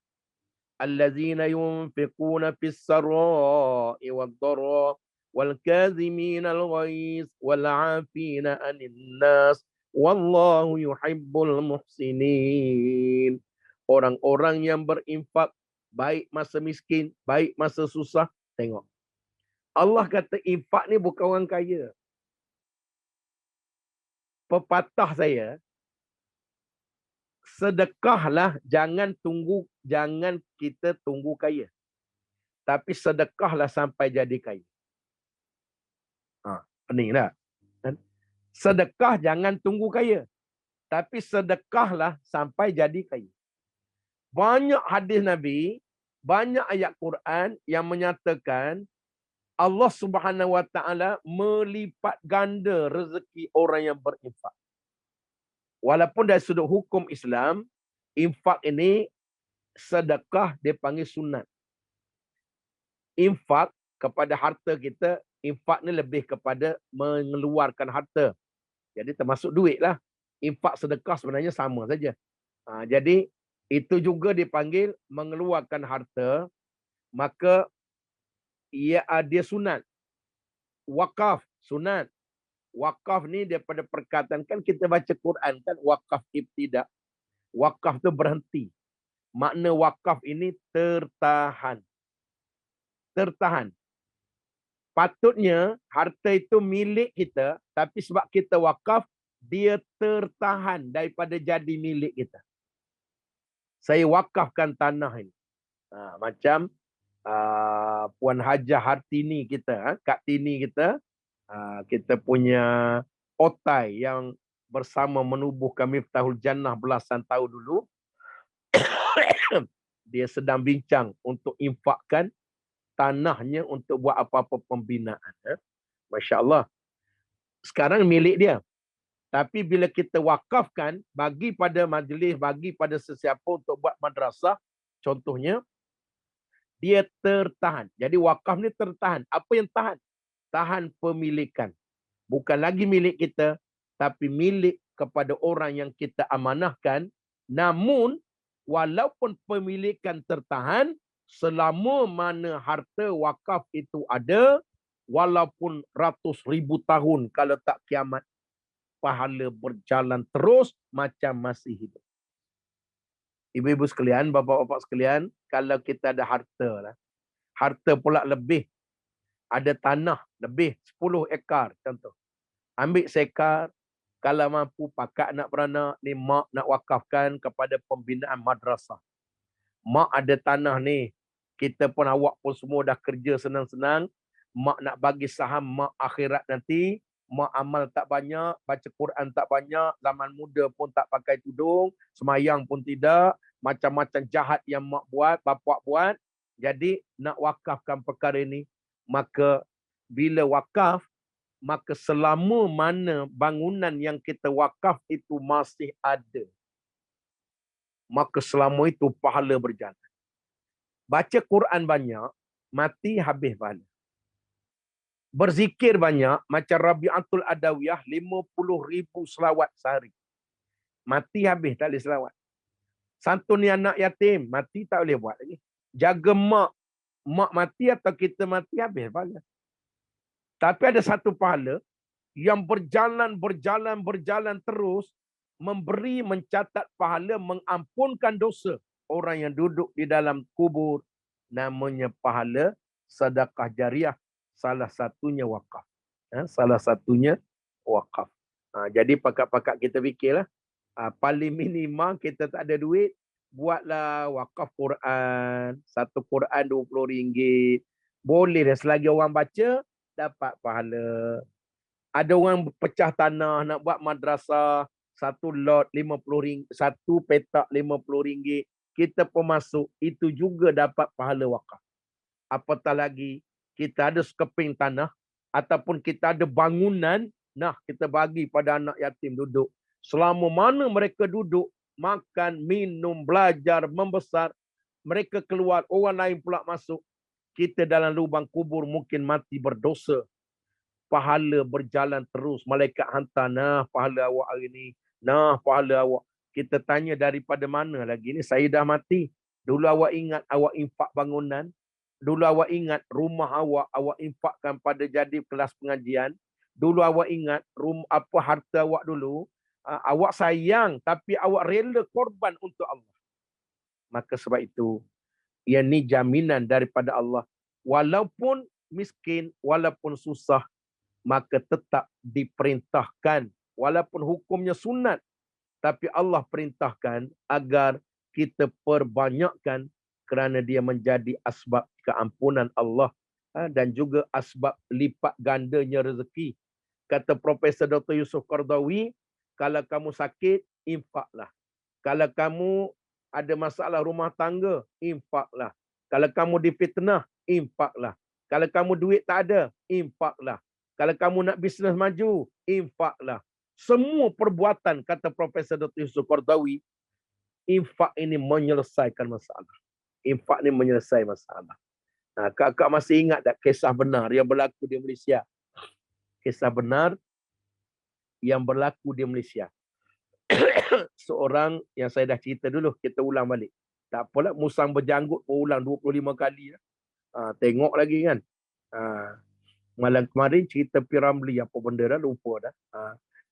Allazina yunfiquna fis sarai wad dharra wal kazimin al ghaiz wal 'afina 'anil nas wallahu yuhibbul muhsinin. Orang-orang yang berinfak baik masa miskin, baik masa susah. Tengok. Allah kata infak ni bukan orang kaya. Pepatah saya, sedekahlah, jangan kita tunggu kaya. Tapi sedekahlah sampai jadi kaya. Pening tak? Sedekah jangan tunggu kaya. Tapi sedekahlah sampai jadi kaya. Banyak hadis Nabi, banyak ayat Quran yang menyatakan Allah Subhanahu Wa Taala melipat ganda rezeki orang yang berinfak. Walaupun dari sudut hukum Islam, infak ini sedekah dipanggil sunat. Infak kepada harta kita, infak ni lebih kepada mengeluarkan harta. Jadi termasuk duit lah. infak sedekah sebenarnya sama saja. Jadi itu juga dipanggil mengeluarkan harta, maka dia sunat. Wakaf sunat. Wakaf ni daripada perkataan, kan kita baca Quran kan, wakaf ibtidak. Wakaf tu berhenti. Makna wakaf ini tertahan. Tertahan. Patutnya harta itu milik kita, tapi sebab kita wakaf, dia tertahan daripada jadi milik kita. Saya wakafkan tanah ini. Macam Puan Hajah Hartini kita, Kak Tini kita, kita punya otai yang bersama menubuhkan Miftahul Jannah belasan tahun dulu. Dia sedang bincang untuk infakkan tanahnya untuk buat apa-apa pembinaan. Masya Allah. Sekarang milik dia. Tapi bila kita wakafkan, bagi pada majlis, bagi pada sesiapa untuk buat madrasah, contohnya, dia tertahan. Jadi wakaf ni tertahan. Apa yang tahan? Tahan pemilikan. Bukan lagi milik kita, tapi milik kepada orang yang kita amanahkan. Namun, walaupun pemilikan tertahan, selama mana harta wakaf itu ada, walaupun ratus ribu tahun kalau tak kiamat, pahala berjalan terus macam masih hidup. Ibu-ibu sekalian, bapa-bapa sekalian, kalau kita ada harta lah, harta pula lebih, ada tanah lebih 10 ekar contoh. Ambil sekar, kalau mampu pakak nak beranak, ni mak nak wakafkan kepada pembinaan madrasah. Mak ada tanah ni, kita pun awak pun semua dah kerja senang-senang, mak nak bagi saham mak akhirat nanti, mak amal tak banyak, baca Quran tak banyak, zaman muda pun tak pakai tudung, semayang pun tidak, macam-macam jahat yang mak buat, bapak buat. Jadi nak wakafkan perkara ini, maka bila wakaf, maka selama mana bangunan yang kita wakaf itu masih ada, maka selama itu pahala berjalan. Baca Quran banyak, mati habis pahala. Berzikir banyak, macam Rabi'atul Adawiyah, 50,000 selawat sehari. Mati habis, tak boleh selawat. Santuni anak yatim, mati tak boleh buat lagi. Jaga mak, mak mati atau kita mati habis pahala. Tapi ada satu pahala yang berjalan terus, memberi, mencatat pahala, mengampunkan dosa orang yang duduk di dalam kubur, namanya pahala sedekah jariah, salah satunya wakaf. Salah satunya wakaf. Jadi pakak-pakak kita fikirlah, paling minima kita tak ada duit, buatlah wakaf Quran, satu Quran RM20. Boleh dah, selagi orang baca, dapat pahala. Ada orang pecah tanah nak buat madrasah, satu lot RM50, satu petak RM50. Kita pemasuk, itu juga dapat pahala wakaf. Apatah lagi, kita ada sekeping tanah, ataupun kita ada bangunan, nah kita bagi pada anak yatim duduk. Selama mana mereka duduk, makan, minum, belajar, membesar, mereka keluar, orang lain pula masuk. Kita dalam lubang kubur mungkin mati berdosa. Pahala berjalan terus. Malaikat hantar, nah pahala awak hari ni, nah pahala awak. Kita tanya daripada mana lagi ni? Saya dah mati. Dulu awak ingat awak infak bangunan. Dulu awak ingat rumah awak infakkan pada jadi kelas pengajian. Dulu awak ingat apa harta awak dulu. Awak sayang, tapi awak rela korban untuk Allah. Maka sebab itu, ia ni jaminan daripada Allah. Walaupun miskin, walaupun susah, maka tetap diperintahkan. Walaupun hukumnya sunat, tapi Allah perintahkan agar kita perbanyakkan, kerana dia menjadi asbab keampunan Allah dan juga asbab lipat gandanya rezeki. Kata Profesor Dr. Yusuf Qardawi, kalau kamu sakit, infaklah. Kalau kamu ada masalah rumah tangga, infaklah. Kalau kamu difitnah, infaklah. Kalau kamu duit tak ada, infaklah. Kalau kamu nak bisnes maju, infaklah. Semua perbuatan, kata Profesor Dr. Yusuf Qardawi, infak ini menyelesaikan masalah. Infak ini menyelesaikan masalah. Kakak masih ingat tak kisah benar yang berlaku di Malaysia? Kisah benar yang berlaku di Malaysia. Seorang yang saya dah cerita dulu, kita ulang balik. Tak apalah, musang berjanggut ulang 25 kali. Tengok lagi kan. Malam kemarin cerita Piramli, apa benda dah lupa dah.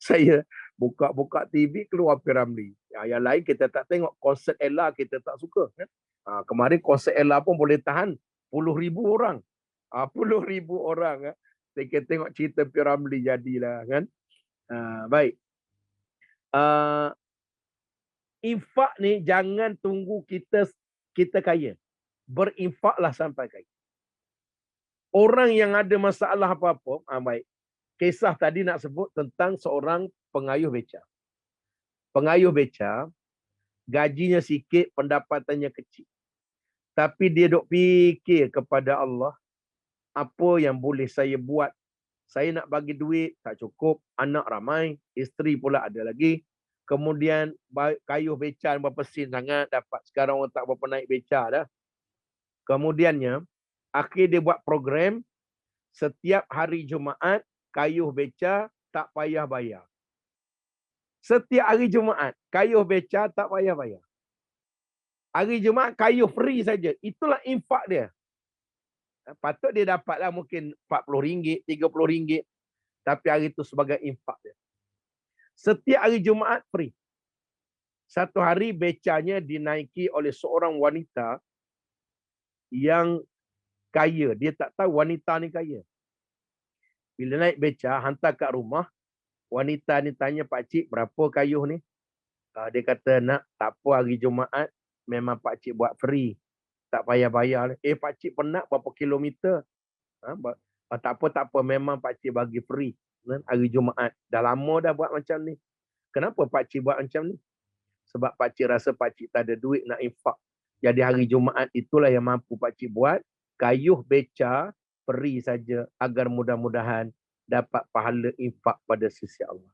Saya buka TV keluar Piramli. Yang lain kita tak tengok. Konsert Ella kita tak suka. Kan? Kemarin konsert Ella pun boleh tahan 10,000 orang. 10,000 orang. Kita tengok cerita Piramli jadilah kan. Baik. Infak ni jangan tunggu kita kaya. Berinfaklah sampai kaya. Orang yang ada masalah apa-apa, baik. Kisah tadi nak sebut tentang seorang pengayuh beca. Pengayuh beca, gajinya sikit, pendapatannya kecil. Tapi dia duk fikir kepada Allah, apa yang boleh saya buat? Saya nak bagi duit, tak cukup. Anak ramai, isteri pula ada lagi. Kemudian kayuh beca berapa sen sangat dapat. Sekarang orang tak berapa naik beca dah. Kemudiannya, akhir dia buat program, setiap hari Jumaat, kayuh beca tak payah bayar. Setiap hari Jumaat, kayuh beca tak payah bayar. Hari Jumaat, kayuh free saja. Itulah infak dia. Patut dia dapatlah mungkin RM40, RM30. Tapi hari itu sebagai infak dia. Setiap hari Jumaat, free. Satu hari becanya dinaiki oleh seorang wanita yang kaya. Dia tak tahu wanita ni kaya. Bila naik beca, hantar kat rumah. Wanita ni tanya, pakcik berapa kayuh ni? Dia kata, nak, tak apa hari Jumaat. Memang pakcik buat free. Tak payah bayar. Pakcik penat berapa kilometer? Tak apa. Memang pakcik bagi free. Hari Jumaat. Dah lama dah buat macam ni. Kenapa pakcik buat macam ni? Sebab pakcik rasa pakcik tak ada duit nak infak. Jadi hari Jumaat itulah yang mampu pakcik buat. Kayuh beca free saja agar mudah-mudahan dapat pahala infak pada sisi Allah.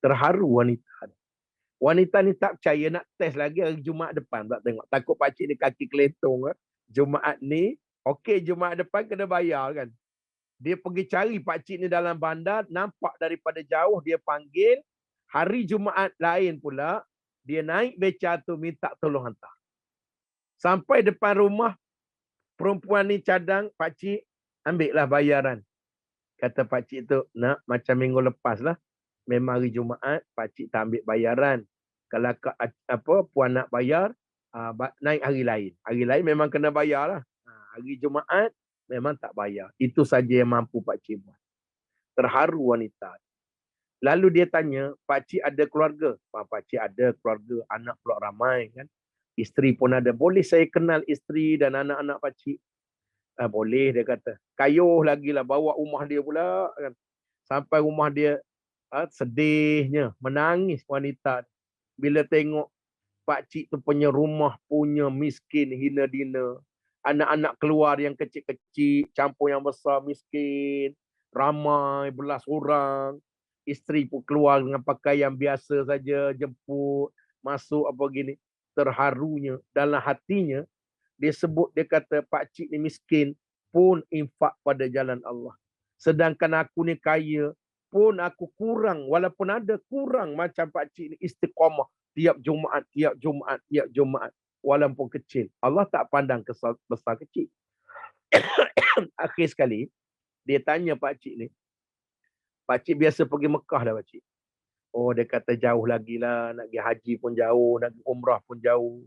Terharu wanita. Wanita ni tak percaya, nak test lagi hari Jumaat depan. Tak tengok. Takut pakcik ni kaki keletong. Jumaat ni, okey Jumaat depan kena bayar kan. Dia pergi cari pakcik ni dalam bandar. Nampak daripada jauh dia panggil. Hari Jumaat lain pula. Dia naik beca tu minta tolong hantar. Sampai depan rumah. Perempuan ni cadang, pakcik ambillah bayaran. Kata pakcik tu, nak macam minggu lepas lah. Memang hari Jumaat, pakcik tak ambil bayaran. Kalau puan nak bayar, naik hari lain. Hari lain memang kena bayar lah. Hari Jumaat, memang tak bayar. Itu saja yang mampu pakcik buat. Terharu wanita. Lalu dia tanya, pakcik ada keluarga? Pakcik ada keluarga, anak pula ramai kan. Isteri pun ada. Boleh saya kenal isteri dan anak-anak pakcik? Boleh, dia kata. Kayuh lagi lah, bawa rumah dia pula kan. Sampai rumah dia, sedihnya, menangis wanita. Bila tengok pakcik tu punya rumah punya miskin, hina dina. Anak-anak keluar yang kecil-kecil, campur yang besar miskin. Ramai, belas orang. Isteri pun keluar dengan pakaian biasa saja, jemput, masuk apa gini. Terharunya, dalam hatinya, dia sebut, dia kata, pakcik ni miskin, pun infak pada jalan Allah. Sedangkan aku ni kaya, pun aku kurang, walaupun ada kurang macam pakcik ni istiqamah. Tiap Jumaat, walaupun kecil. Allah tak pandang besar kecil. Akhir sekali, dia tanya pakcik ni, pakcik biasa pergi Mekah dah pakcik? Oh, dia kata jauh lagi lah, nak pergi haji pun jauh, nak pergi umrah pun jauh.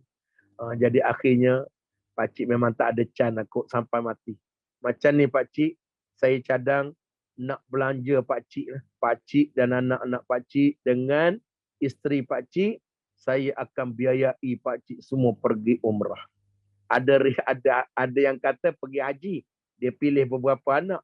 Jadi akhirnya, pakcik memang tak ada can aku sampai mati. Macam ni pakcik, saya cadang nak belanja pakcik. Pakcik dan anak-anak pakcik dengan isteri pakcik, saya akan biayai pakcik semua pergi umrah. Ada yang kata pergi haji, dia pilih beberapa anak.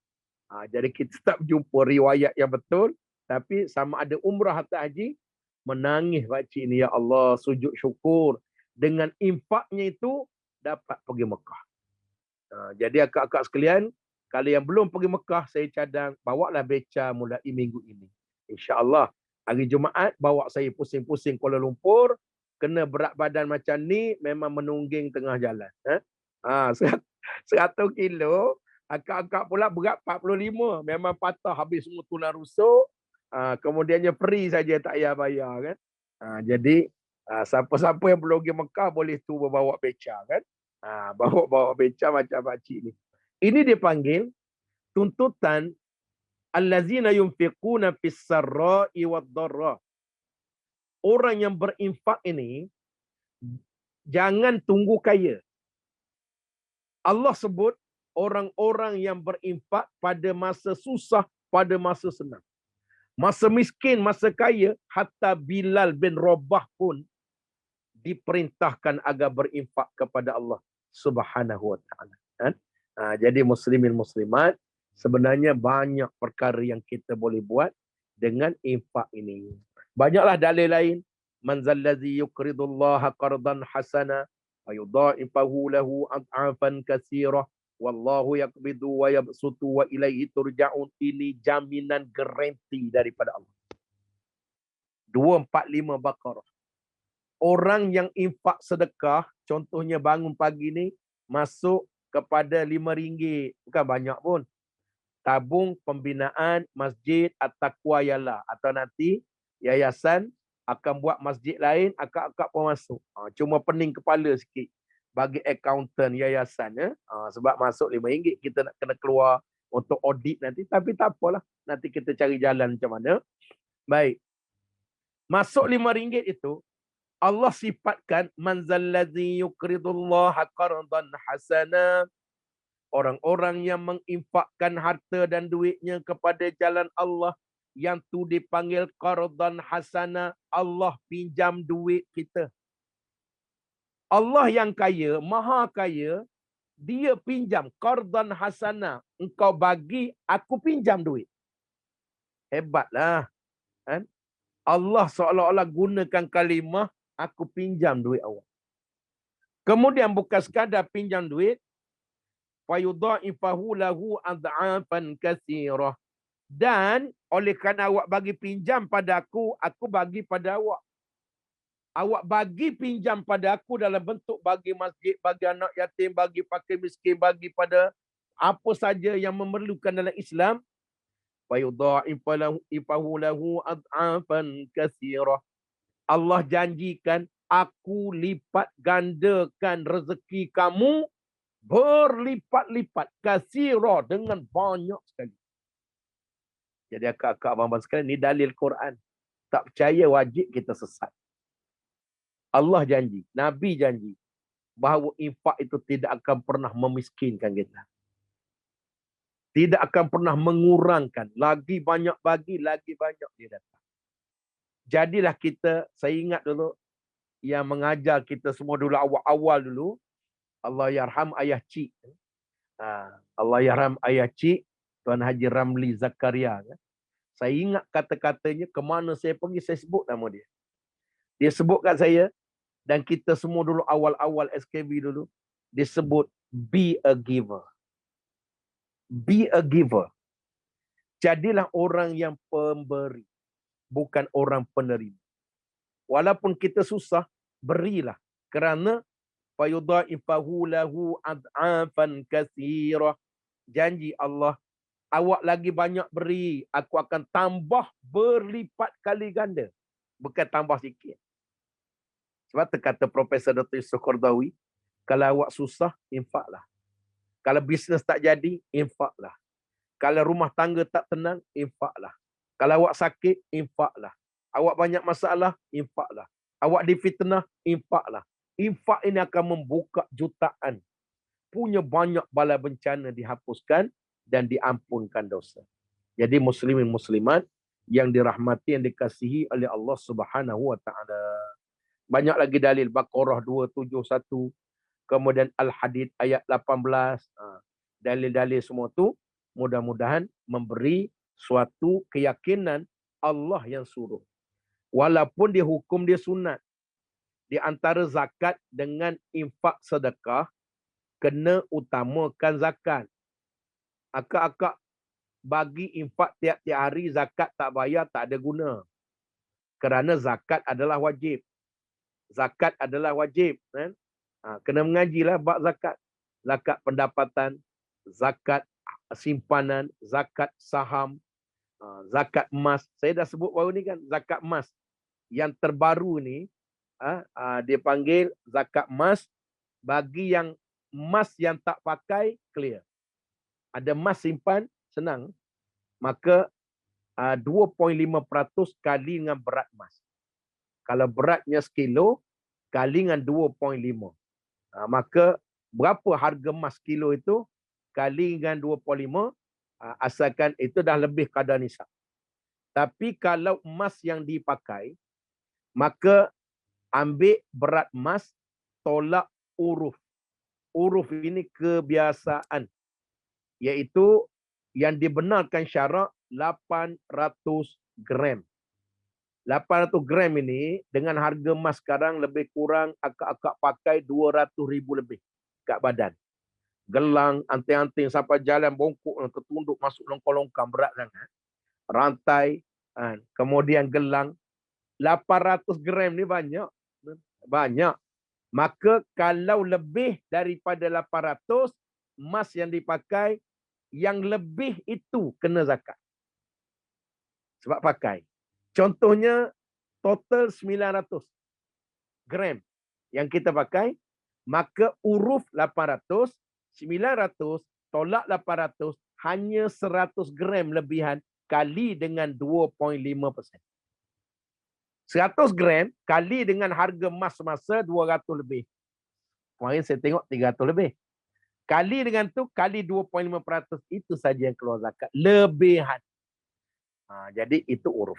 Jadi kita tak jumpa riwayat yang betul, tapi sama ada umrah atau haji, menangis pakcik ni, ya Allah, sujud syukur. Dengan infaknya itu, dapat pergi Mekah. Jadi akak-akak sekalian, kalau yang belum pergi Mekah, saya cadang, bawalah beca mulai minggu ini. InsyaAllah, hari Jumaat, bawa saya pusing-pusing Kuala Lumpur, kena berat badan macam ni, memang menungging tengah jalan. 100 kilo, akak-akak pula berat 45, memang patah habis semua tulang rusuk, kemudiannya free saja tak payah bayar kan. Jadi siapa-siapa yang belum pergi Mekah boleh tu bawa beca kan. Bawa beca macam pakcik ni. Ini dipanggil tuntutan allazina yunfiquna fis sarra'i wad dharra. Orang yang berinfak ini jangan tunggu kaya. Allah sebut orang-orang yang berinfak pada masa susah, pada masa senang. Masa miskin, masa kaya, hatta Bilal bin Rabah pun diperintahkan agar berinfak kepada Allah Subhanahu wa taala. Kan? Jadi muslimin muslimat, sebenarnya banyak perkara yang kita boleh buat dengan infak ini. Banyaklah dalil lain. Man zallazi yuqridullaha qardan hasana wa yudha'ifahu lahu ad'afan katsirah wallahu yaqbidu wa yabsutu wa ilaihi turja'un. Ini jaminan garanti daripada Allah. 245 Baqarah. Orang yang infak sedekah, contohnya bangun pagi ni, masuk kepada RM5. Bukan banyak pun. Tabung pembinaan Masjid At-Taqwa Yalah. Atau nanti yayasan akan buat masjid lain, akak-akak pun masuk. Cuma pening kepala sikit bagi accountant yayasan. Sebab masuk RM5, kita nak kena keluar untuk audit nanti. Tapi tak apalah. Nanti kita cari jalan macam mana. Baik. Masuk RM5 itu, Allah sifatkan man zallazi yuqridullaha qardan hasana. Orang-orang yang menginfakkan harta dan duitnya kepada jalan Allah, yang tu dipanggil qardan hasana. Allah pinjam duit kita. Allah yang kaya, maha kaya, dia pinjam qardan hasana. Engkau bagi, aku pinjam duit. Hebatlah. Kan? Allah seolah-olah gunakan kalimah, aku pinjam duit awak. Kemudian bukan sekadar pinjam duit, fayudha'ifahu lahu ad'afan katsirah. Dan oleh kerana awak bagi pinjam pada aku bagi pada awak. Awak bagi pinjam pada aku dalam bentuk bagi masjid, bagi anak yatim, bagi fakir miskin, bagi pada apa saja yang memerlukan dalam Islam. Fayudha'ifahu lahu ad'afan katsirah. Allah janjikan, aku lipat gandakan rezeki kamu berlipat-lipat, katsirah, dengan banyak sekali. Jadi akak-akak abang-abang sekalian, ni dalil Quran. Tak percaya wajib kita sesat. Allah janji, Nabi janji bahawa infak itu tidak akan pernah memiskinkan kita. Tidak akan pernah mengurangkan. Lagi banyak bagi, lagi banyak dia datang. Jadilah kita, saya ingat dulu, yang mengajar kita semua dulu awal-awal dulu, Allah yarham ayah cik. Allah yarham ayah cik, Tuan Haji Ramli Zakaria. Saya ingat kata-katanya, kemana saya pergi, saya sebut nama dia. Dia sebut kat saya, dan kita semua dulu awal-awal SKB dulu, dia sebut, be a giver. Be a giver. Jadilah orang yang pemberi, bukan orang penerima. Walaupun kita susah, berilah. Kerana fayudha'ifahu lahu ad'afan katsirah. Janji Allah, awak lagi banyak beri, aku akan tambah berlipat kali ganda. Bukan tambah sikit. Sebab tu kata Profesor Dr. Yusuf Qardawi, kalau awak susah, infaklah. Kalau bisnes tak jadi, infaklah. Kalau rumah tangga tak tenang, infaklah. Kalau awak sakit, infaklah. Awak banyak masalah, infaklah. Awak difitnah, infaklah. Infak ini akan membuka jutaan. Punya banyak bala bencana dihapuskan dan diampunkan dosa. Jadi muslimin muslimat yang dirahmati, yang dikasihi oleh Allah Subhanahu wa taala. Banyak lagi dalil. Baqarah 271, kemudian Al-Hadid ayat 18. Dalil-dalil semua tu mudah-mudahan memberi suatu keyakinan Allah yang suruh. Walaupun dia hukum dia sunat. Di antara zakat dengan infak sedekah, kena utamakan zakat. Akak-akak bagi infak tiap-tiap hari, zakat tak bayar, tak ada guna. Kerana zakat adalah wajib. Zakat adalah wajib. Kan? Kena mengajilah bab zakat. Zakat pendapatan, zakat simpanan, zakat saham, zakat emas. Saya dah sebut baru ni kan, zakat emas. yang terbaru ni, dia panggil zakat emas. Bagi yang emas yang tak pakai, clear. Ada emas simpan, senang. Maka 2.5% kali dengan berat emas. Kalau beratnya 1 kilo, kali dengan 2.5. Maka berapa harga emas kilo itu, kali dengan 2.5, asalkan itu dah lebih kadar nisab. Tapi kalau emas yang dipakai, maka ambil berat emas, tolak uruf. Uruf ini kebiasaan. Iaitu yang dibenarkan syarak 800 gram. 800 gram ini dengan harga emas sekarang lebih kurang akak-akak pakai 200,000 lebih kat badan. Gelang, anting-anting sampai jalan bongkok, ketunduk masuk longkang-longkang berat sangat. Rantai, kemudian gelang. 800 gram ni banyak. Banyak. Maka kalau lebih daripada 800, emas yang dipakai, yang lebih itu kena zakat. Sebab pakai. Contohnya, total 900 gram yang kita pakai, maka uruf 800, 900 tolak 800, hanya 100 gram lebihan kali dengan 2.5%. 100 gram kali dengan harga emas semasa 200 lebih. Kemarin saya tengok 300 lebih. Kali dengan tu, kali 2.5%, itu saja yang keluar zakat. Lebihan. Jadi itu uruf.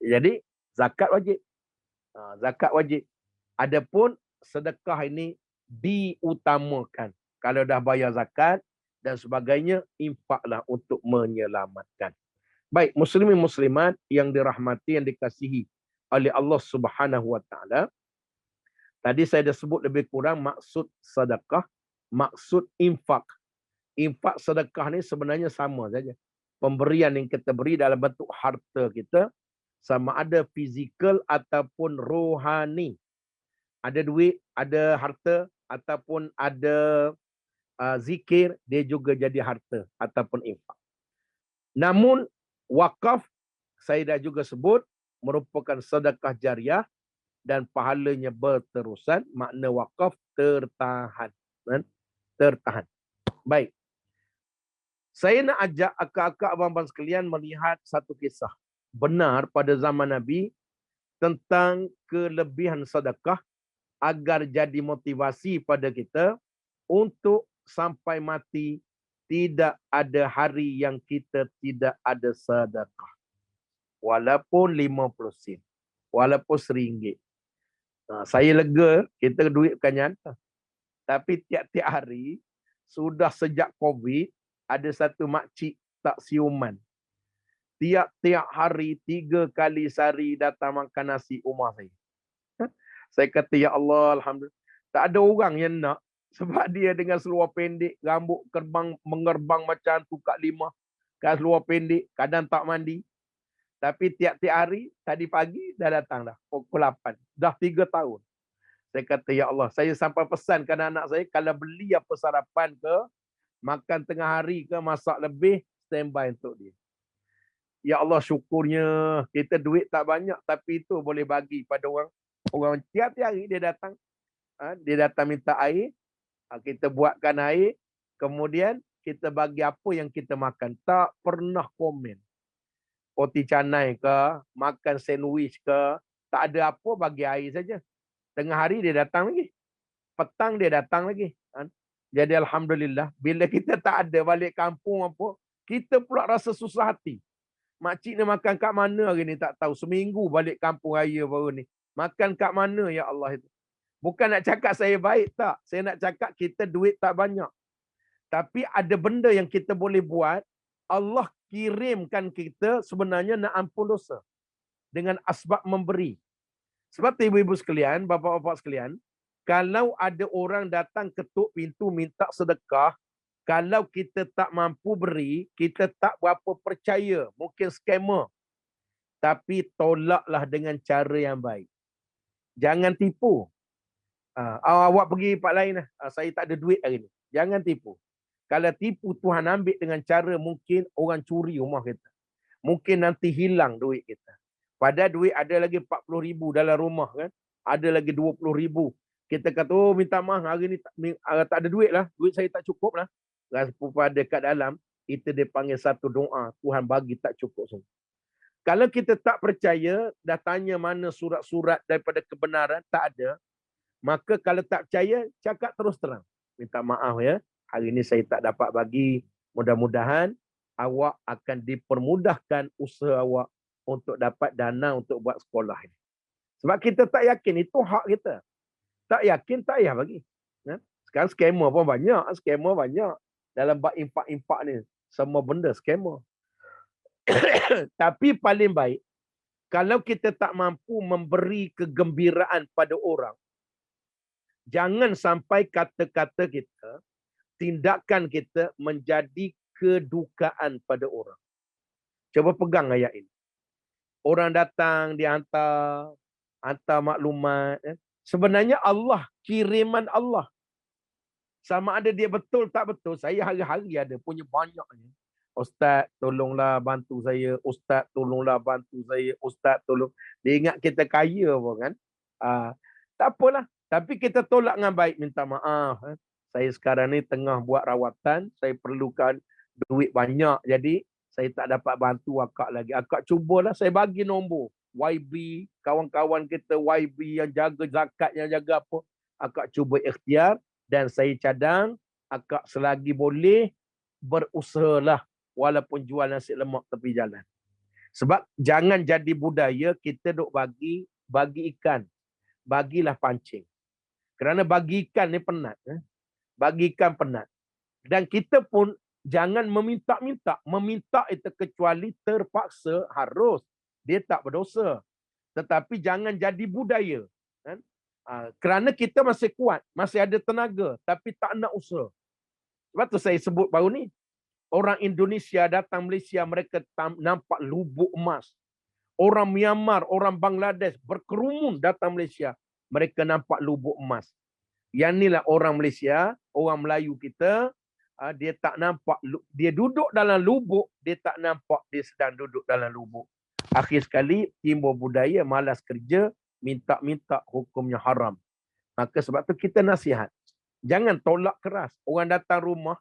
Jadi zakat wajib. Zakat wajib. Adapun sedekah ini diutamakan. Kalau dah bayar zakat dan sebagainya, infaklah untuk menyelamatkan. Baik, muslimin muslimat yang dirahmati, yang dikasihi oleh Allah Subhanahu wa taala. Tadi saya dah sebut lebih kurang maksud sedekah, maksud infak. Infak sedekah ni sebenarnya sama saja. Pemberian yang kita beri dalam bentuk harta kita, sama ada fizikal ataupun rohani. Ada duit, ada harta, ataupun ada zikir, dia juga jadi harta ataupun infak. Namun wakaf, saya dah juga sebut, merupakan sedekah jariah dan pahalanya berterusan. Makna wakaf tertahan. Tertahan. Baik. Saya nak ajak akak-akak abang-abang sekalian melihat satu kisah. Benar pada zaman Nabi tentang kelebihan sedekah agar jadi motivasi pada kita untuk sampai mati tidak ada hari yang kita tidak ada sedekah. Walaupun 50 sen. Walaupun RM1. Saya lega, kita duit bukan nyata. Tapi tiap-tiap hari, sudah sejak COVID, ada satu makcik tak siuman. Tiap-tiap hari, 3 kali sehari datang makan nasi rumah saya. Saya kata, ya Allah, Alhamdulillah. Tak ada orang yang nak. Sebab dia dengan seluar pendek, rambut mengerbang macam tu Kak Limah. Kan seluar pendek, kadang tak mandi. Tapi tiap-tiap hari, tadi pagi dah datang dah. Pukul 8. Dah 3 tahun. Saya kata, ya Allah, saya sampai pesan ke anak saya, kalau beli apa sarapan ke, makan tengah hari ke, masak lebih, standby untuk dia. Ya Allah, syukurnya kita duit tak banyak, tapi itu boleh bagi pada orang. Orang tiap-tiap hari dia datang. Dia datang minta air. Kita buatkan air. Kemudian kita bagi apa yang kita makan. Tak pernah komen. Roti canai ke, makan sandwich ke, tak ada apa, bagi air saja. Tengah hari dia datang lagi. Petang dia datang lagi. Jadi Alhamdulillah, bila kita tak ada balik kampung apa, kita pula rasa susah hati. Makcik ni makan kat mana hari ni tak tahu. Seminggu balik kampung raya baru ni. Makan kat mana ya Allah itu. Bukan nak cakap saya baik tak. Saya nak cakap kita duit tak banyak. Tapi ada benda yang kita boleh buat. Allah kirimkan kita sebenarnya nak ampun dosa. Dengan asbab memberi. Sebab tu ibu-ibu sekalian, bapa-bapa sekalian, kalau ada orang datang ketuk pintu minta sedekah, kalau kita tak mampu beri, kita tak berapa percaya. Mungkin scammer. Tapi tolaklah dengan cara yang baik. Jangan tipu. Awak pergi tempat lain lah. Saya tak ada duit hari ni. Jangan tipu. Kalau tipu, Tuhan ambil dengan cara mungkin orang curi rumah kita. Mungkin nanti hilang duit kita. Padahal duit ada lagi 40,000 dalam rumah kan. Ada lagi 20,000. Kita kata, oh minta maaf hari ni tak ada duit lah. Duit saya tak cukup lah. Pada kat dalam, kita dipanggil satu doa. Tuhan bagi tak cukup semua. Kalau kita tak percaya, dah tanya mana surat-surat daripada kebenaran, tak ada. Maka kalau tak percaya, cakap terus terang. Minta maaf ya, hari ni saya tak dapat bagi. Mudah-mudahan awak akan dipermudahkan usaha awak untuk dapat dana untuk buat sekolah ini. Sebab kita tak yakin, itu hak kita. Tak yakin, tak payah bagi. Ya? Sekarang skamer pun banyak. Skamer banyak. Dalam bab impak-impak ni. Semua benda skamer. Tapi paling baik, kalau kita tak mampu memberi kegembiraan pada orang, jangan sampai kata-kata kita, tindakan kita menjadi kedukaan pada orang. Cuba pegang ayat ini. Orang datang, dia hantar maklumat. Sebenarnya Allah, kiriman Allah. Sama ada dia betul tak betul, saya hari-hari ada punya banyaknya. Ustaz, tolonglah bantu saya. Ustaz, tolonglah bantu saya. Ustaz, tolong. Dia ingat kita kaya pun kan. Tak apalah. Tapi kita tolak dengan baik, minta maaf. Saya sekarang ni tengah buat rawatan. Saya perlukan duit banyak. Jadi, saya tak dapat bantu akak lagi. Akak cubalah, saya bagi nombor. YB, kawan-kawan kita YB yang jaga zakat, yang jaga apa. Akak cuba ikhtiar dan saya cadang. Akak selagi boleh, berusahalah walaupun jual nasi lemak tepi jalan. Sebab jangan jadi budaya kita duk bagi ikan. Bagilah pancing. Kerana bagi ikan ni penat. Bagi ikan penat. Dan kita pun jangan meminta-minta. Meminta itu kecuali terpaksa harus. Dia tak berdosa. Tetapi jangan jadi budaya. Kan? Kerana kita masih kuat. Masih ada tenaga. Tapi tak nak usaha. Sebab tu saya sebut baru ni. Orang Indonesia datang Malaysia. Mereka nampak lubuk emas. Orang Myanmar, orang Bangladesh berkerumun datang Malaysia. Mereka nampak lubuk emas. Yang inilah orang Malaysia. Orang Melayu kita. Dia tak nampak. Dia duduk dalam lubuk. Dia tak nampak dia sedang duduk dalam lubuk. Akhir sekali timbul budaya malas kerja, minta-minta hukumnya haram. Maka sebab tu kita nasihat. Jangan tolak keras. Orang datang rumah,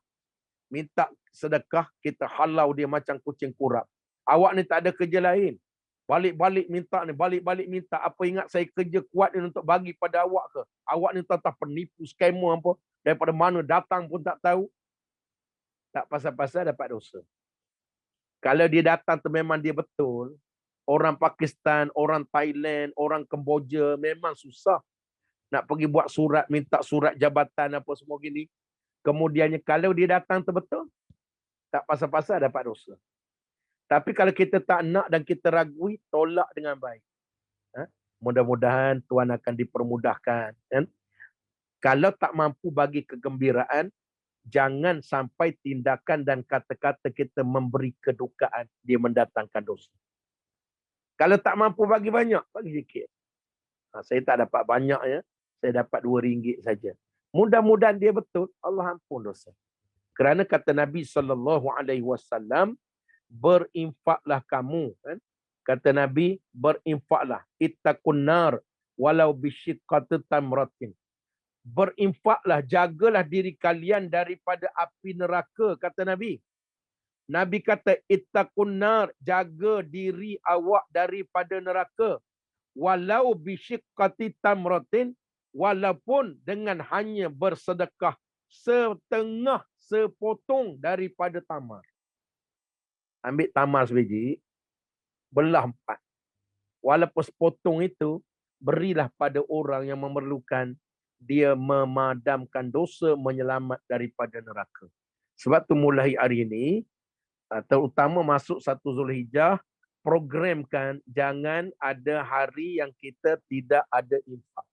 minta sedekah, kita halau dia macam kucing kurap. Awak ni tak ada kerja lain. Balik-balik minta ni, balik-balik minta. Apa ingat saya kerja kuat ni untuk bagi pada awak ke? Awak ni tak penipu, skamer apa. Daripada mana datang pun tak tahu. Tak pasal-pasal dapat dosa. Kalau dia datang tu memang dia betul. Orang Pakistan, orang Thailand, orang Kemboja memang susah nak pergi buat surat, minta surat jabatan apa semua gini. Kemudiannya kalau dia datang betul, tak pasal-pasal dapat dosa. Tapi kalau kita tak nak dan kita ragui, tolak dengan baik. Mudah-mudahan Tuhan akan dipermudahkan. Kalau tak mampu bagi kegembiraan, jangan sampai tindakan dan kata-kata kita memberi kedukaan, dia mendatangkan dosa. Kalau tak mampu bagi banyak, bagi sikit. Saya tak dapat banyak ya. Saya dapat RM2 saja. Mudah-mudahan dia betul, Allah ampun dosa. Kerana kata Nabi SAW, berinfaklah kamu. Kan? Kata Nabi, berinfaklah. Ittaqun nar walau bisyiqqati tamratin. Berinfaklah, jagalah diri kalian daripada api neraka, kata Nabi. Nabi kata, ittaqun nar, jaga diri awak daripada neraka. Walau bisyiqqati tamratin, walaupun dengan hanya bersedekah setengah sepotong daripada tamar. Ambil tamar sebiji, belah 4. Walaupun sepotong itu, berilah pada orang yang memerlukan. Dia memadamkan dosa, menyelamat daripada neraka. Sebab tu mulai hari ini, terutama masuk 1 Zulhijjah, programkan jangan ada hari yang kita tidak ada infak.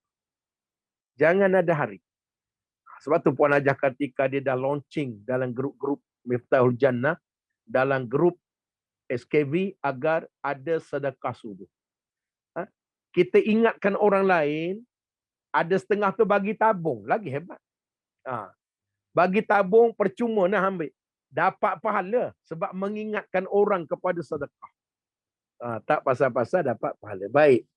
Jangan ada hari. Sebab tu Puan Hajah Kartika dia dah launching dalam grup-grup Miftahul Jannah, dalam grup SKV agar ada sedekah subuh. Kita ingatkan orang lain, ada setengah tu bagi tabung, lagi hebat. Bagi tabung percuma nak ambil. Dapat pahala sebab mengingatkan orang kepada sedekah. Tak pasal-pasal dapat pahala. Baik.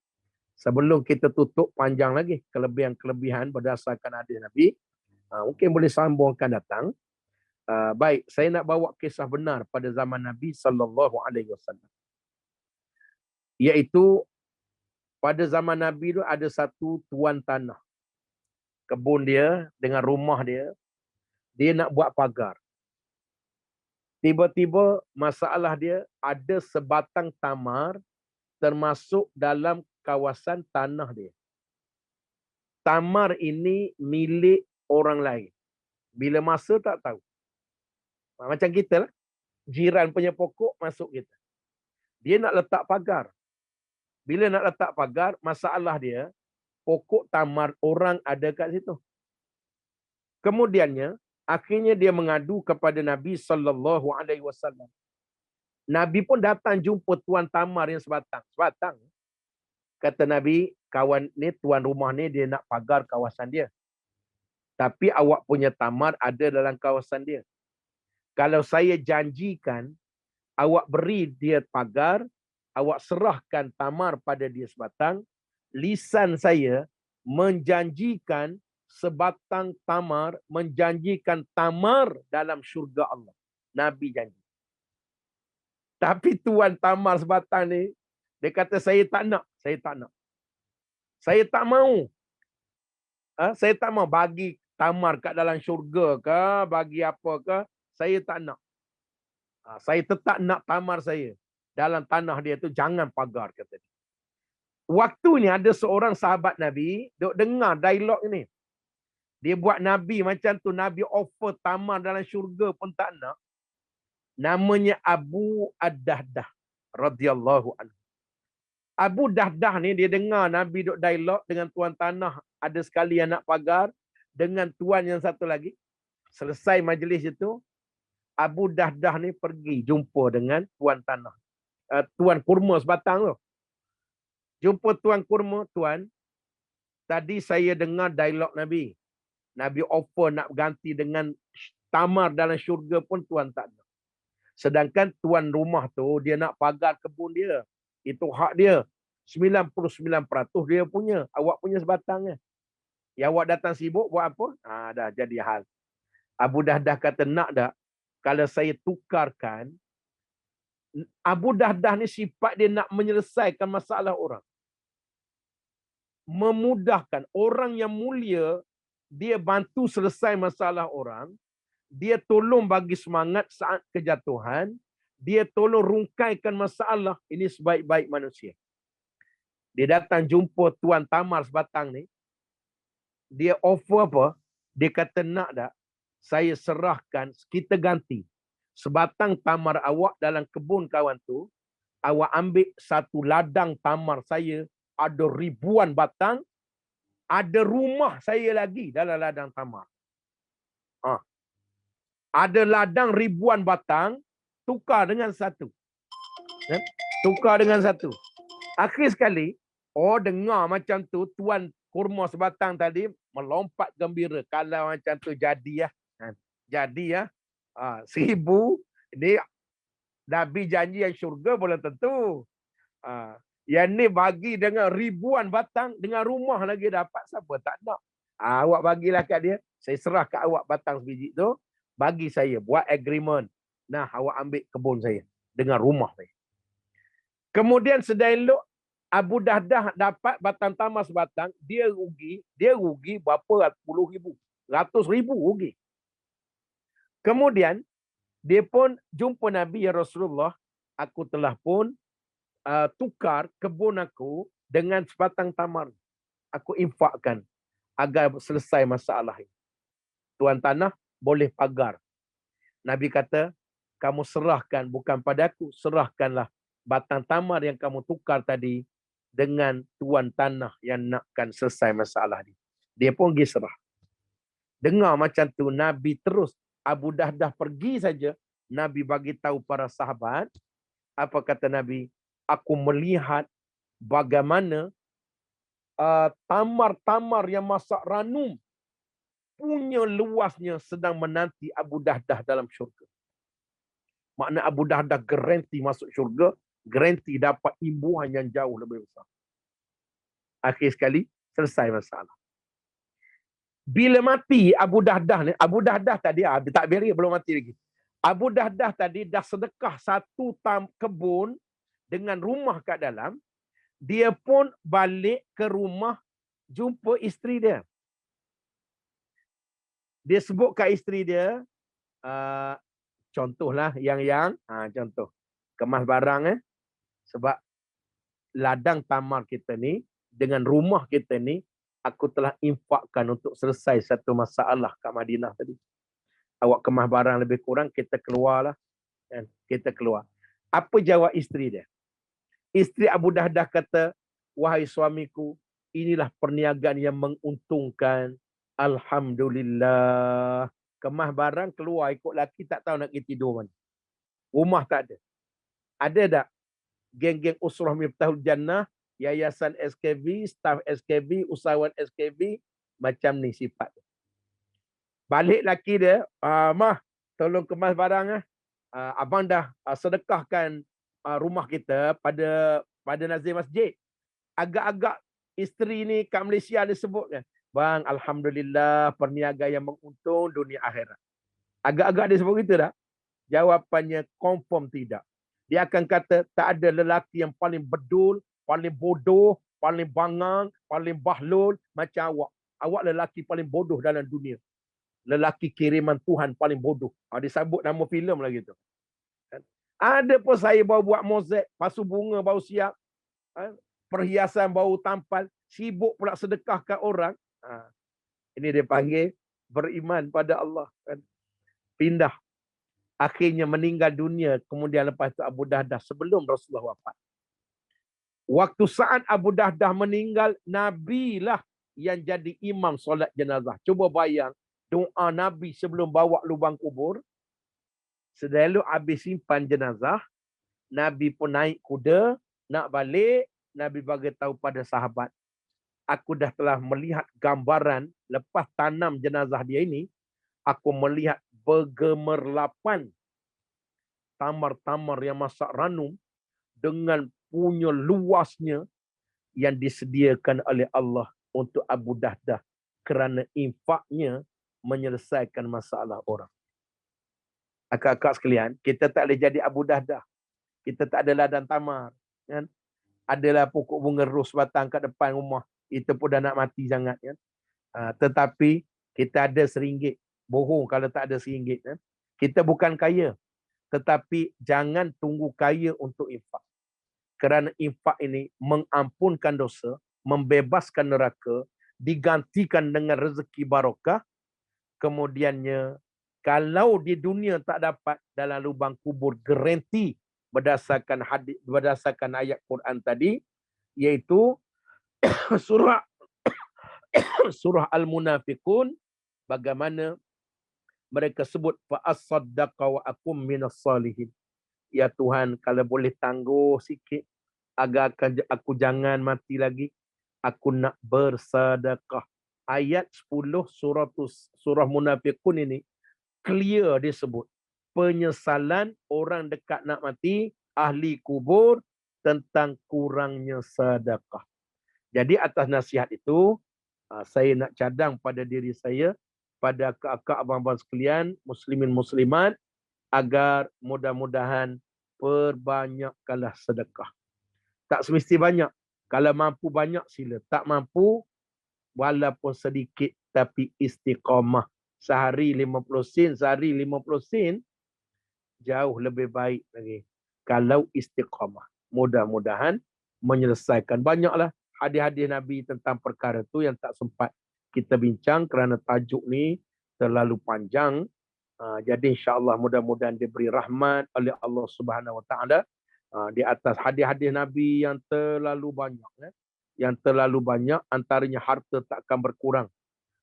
Sebelum kita tutup panjang lagi kelebihan-kelebihan berdasarkan hadis Nabi, mungkin boleh sambungkan datang. Baik, saya nak bawa kisah benar pada zaman Nabi sallallahu alaihi wasallam. Iaitu pada zaman Nabi tu ada satu tuan tanah. Kebun dia dengan rumah dia, dia nak buat pagar. Tiba-tiba masalah dia ada sebatang tamar termasuk dalam kawasan tanah dia. Tamar ini milik orang lain. Bila masa tak tahu. Macam kita lah. Jiran punya pokok masuk kita. Dia nak letak pagar. Bila nak letak pagar, masalah dia, pokok tamar orang ada kat situ. Kemudiannya, akhirnya dia mengadu kepada Nabi sallallahu alaihi wasallam. Nabi pun datang jumpa tuan tamar yang sebatang. Sebatang. Kata Nabi, kawan ni, tuan rumah ni dia nak pagar kawasan dia. Tapi awak punya tamar ada dalam kawasan dia. Kalau saya janjikan, awak beri dia pagar, awak serahkan tamar pada dia sebatang, lisan saya menjanjikan sebatang tamar, menjanjikan tamar dalam syurga Allah. Nabi janji. Tapi tuan tamar sebatang ni, dia kata saya tak nak. Saya tak nak. Saya tak mau. Saya tak mau bagi tamar kat dalam syurga ke, bagi apa ke, saya tak nak. Saya tetap nak tamar saya. Dalam tanah dia tu jangan pagar, kata dia. Waktu ni ada seorang sahabat Nabi, duk dengar dialog ni. Dia buat Nabi macam tu, Nabi offer tamar dalam syurga pun tak nak. Namanya Abu Ad-Dahdah radhiyallahu anhu. Abu Dahdah ni dia dengar Nabi duk dialog dengan tuan tanah, ada sekali yang nak pagar, dengan tuan yang satu lagi. Selesai majlis itu, Abu Dahdah ni pergi jumpa dengan tuan tanah. Tuan kurma sebatang tu. Jumpa tuan kurma, tuan, tadi saya dengar dialog Nabi. Nabi offer nak ganti dengan tamar dalam syurga pun tuan tak nak. Sedangkan tuan rumah tu, dia nak pagar kebun dia. Itu hak dia. 99% dia punya. Awak punya sebatangnya. Ya, awak datang sibuk buat apa? Dah jadi hal. Abu Dahdah kata, nak tak? Kalau saya tukarkan, Abu Dahdah ni sifat dia nak menyelesaikan masalah orang. Memudahkan. Orang yang mulia, dia bantu selesai masalah orang. Dia tolong bagi semangat saat kejatuhan. Dia tolong rungkaikan masalah. Ini sebaik-baik manusia. Dia datang jumpa tuan tamar sebatang ni. Dia offer apa? Dia kata, nak tak? Saya serahkan, kita ganti. Sebatang tamar awak dalam kebun kawan tu, awak ambil satu ladang tamar saya, ada ribuan batang, ada rumah saya lagi dalam ladang tamar. Ada ladang ribuan batang, tukar dengan satu. Tukar dengan satu. Akhir sekali, dengar macam tu, tuan kurma sebatang tadi melompat gembira. Kalau macam tu jadi ya. Jadi ya. 1000, ini Nabi janji yang syurga boleh tentu. Yang ni bagi dengan ribuan batang, dengan rumah lagi dapat, siapa tak nak. Awak bagilah kat dia, saya serah kat awak batang sebiji tu, bagi saya, buat agreement. Nah, awak ambil kebun saya, dengan rumah saya. Kemudian sedang elok, Abu Dahdah dapat batang tamar sebatang, dia rugi berapa puluh ribu, ratus ribu rugi. Kemudian, dia pun jumpa Nabi, ya Rasulullah, aku telah pun tukar kebun aku dengan sebatang tamar. Aku infakkan agar selesai masalah ini. Tuan tanah boleh pagar. Nabi kata, kamu serahkan bukan padaku, serahkanlah batang tamar yang kamu tukar tadi dengan tuan tanah yang nakkan selesai masalah ni. Dia pun pergi serah. Dengar macam tu, Nabi terus, Abu Dahdah pergi saja, Nabi bagi tahu para sahabat, apa kata Nabi? Aku melihat bagaimana tamar-tamar yang masak ranum punya luasnya sedang menanti Abu Dahdah dalam syurga. Makna Abu Dahdah garanti masuk syurga Garanti dapat imbuhan yang jauh lebih besar. Akhir sekali, selesai masalah. Bila mati Abu Dahdah ni, Abu Dahdah tadi tak beri, belum mati lagi. Abu Dahdah tadi dah sedekah satu kebun dengan rumah kat dalam. Dia pun balik ke rumah jumpa isteri dia. Dia sebut kat isteri dia, contohlah yang contoh. Kemas barang sebab ladang tamar kita ni dengan rumah kita ni aku telah infakkan untuk selesai satu masalah kat Madinah tadi. Awak kemas barang lebih kurang, kita keluarlah. Kan? Kita keluar. Apa jawab isteri dia? Isteri Abu Dahdah kata, wahai suamiku, inilah perniagaan yang menguntungkan. Alhamdulillah. Kemas barang keluar ikut laki, tak tahu nak pergi tidur mana. Rumah tak ada. Ada tak? Geng-geng Usrah Miftahul Jannah, Yayasan SKB, staf SKB, usahawan SKB, macam ni sifat. Balik laki dia, mah, tolong kemas barang. Abang dah sedekahkan rumah kita pada nazir masjid. Agak-agak isteri ni kat Malaysia dia sebut kan, bang, alhamdulillah perniagaan yang menguntung dunia akhirat. Agak-agak dia sebut gitu dah. Jawapannya confirm tidak. Dia akan kata tak ada lelaki yang paling bedul, paling bodoh, paling bangang, paling bahlul macam awak. Awak lelaki paling bodoh dalam dunia. Lelaki kiriman Tuhan paling bodoh. Disebut nama filem lagi tu. Ada pun saya baru buat mozaik, pasu bunga baru siap, perhiasan baru tampal, sibuk pula sedekahkan orang. Ini dia panggil beriman pada Allah. Pindah. Akhirnya meninggal dunia. Kemudian lepas itu Abu Dahdah sebelum Rasulullah wafat. Waktu saat Abu Dahdah meninggal, Nabi lah yang jadi imam solat jenazah. Cuba bayang doa Nabi sebelum bawa lubang kubur. Selalu habis simpan jenazah, Nabi pun naik kuda, nak balik, Nabi bagi tahu pada sahabat, aku dah telah melihat gambaran lepas tanam jenazah dia ini, aku melihat bergemerlapan tamar-tamar yang masak ranum dengan punya luasnya yang disediakan oleh Allah untuk Abu Dahdah kerana infaknya menyelesaikan masalah orang. Akak-akak sekalian, kita tak boleh jadi Abu Dahdah. Kita tak ada ladang tamar. Kan? Adalah pokok bunga ros batang kat depan rumah. Itu pun dah nak mati sangat. Kan? Tetapi kita ada RM1. Bohong kalau tak ada RM1. Kan? Kita bukan kaya. Tetapi jangan tunggu kaya untuk infak. Kerana infak ini mengampunkan dosa, membebaskan neraka, digantikan dengan rezeki barakah. Kemudiannya, kalau di dunia tak dapat, dalam lubang kubur garanti berdasarkan hadis, berdasarkan ayat Quran tadi, iaitu surah surah Al-Munafiqun, bagaimana mereka sebut fa as-saddaqa wa akum minas salihin. Ya Tuhan, kalau boleh tangguh sikit agar aku jangan mati lagi, aku nak bersedekah. Ayat 10 surah Munafiqun ini clear disebut penyesalan orang dekat nak mati, ahli kubur, tentang kurangnya sedekah. Jadi atas nasihat itu, saya nak cadang pada diri saya, pada kakak abang-abang sekalian, muslimin muslimat, agar mudah-mudahan perbanyakkanlah sedekah. Tak semesti banyak. Kalau mampu banyak sila. Tak mampu, walaupun sedikit tapi istiqamah. Sehari 50 sen, sehari 50 sen, jauh lebih baik lagi. Kalau istiqamah. Mudah-mudahan menyelesaikan. Banyaklah hadis-hadis Nabi tentang perkara itu yang tak sempat kita bincang kerana tajuk ni terlalu panjang. Jadi insya-Allah mudah-mudahan diberi rahmat oleh Allah Subhanahu Wa Taala di atas hadis-hadis Nabi yang terlalu banyak. Yang terlalu banyak, antaranya harta takkan berkurang.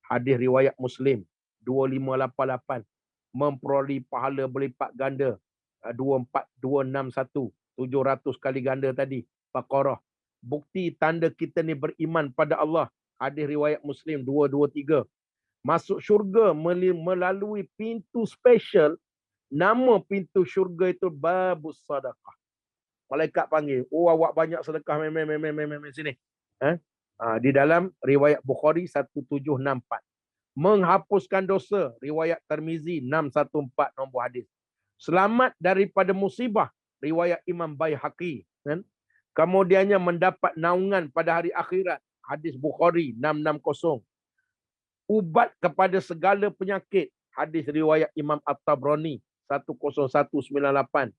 Hadis riwayat Muslim 2588, memperoleh pahala berlipat ganda 24261, 700 kali ganda tadi. Baqarah. Bukti tanda kita ni beriman pada Allah. Hadis riwayat Muslim 223. Masuk syurga melalui pintu special. Nama pintu syurga itu Babus Sadaqah. Malaikat panggil, oh awak banyak sedekah, sini. Di dalam riwayat Bukhari 1764. Menghapuskan dosa, riwayat Tirmizi 614 nombor hadis. Selamat daripada musibah, riwayat Imam Baihaqi, kan? Kemudiannya mendapat naungan pada hari akhirat, hadis Bukhari 660. Ubat kepada segala penyakit, hadis riwayat Imam At-Tabrani 10198.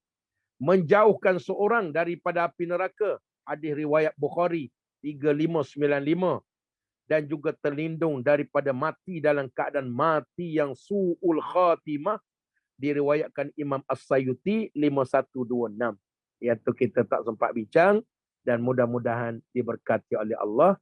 Menjauhkan seorang daripada api neraka, hadis riwayat Bukhari 3595. Dan juga terlindung daripada mati dalam keadaan mati yang su'ul khatimah, diriwayatkan Imam As-Sayuti 5126. Iaitu kita tak sempat bincang, dan mudah-mudahan diberkati oleh Allah.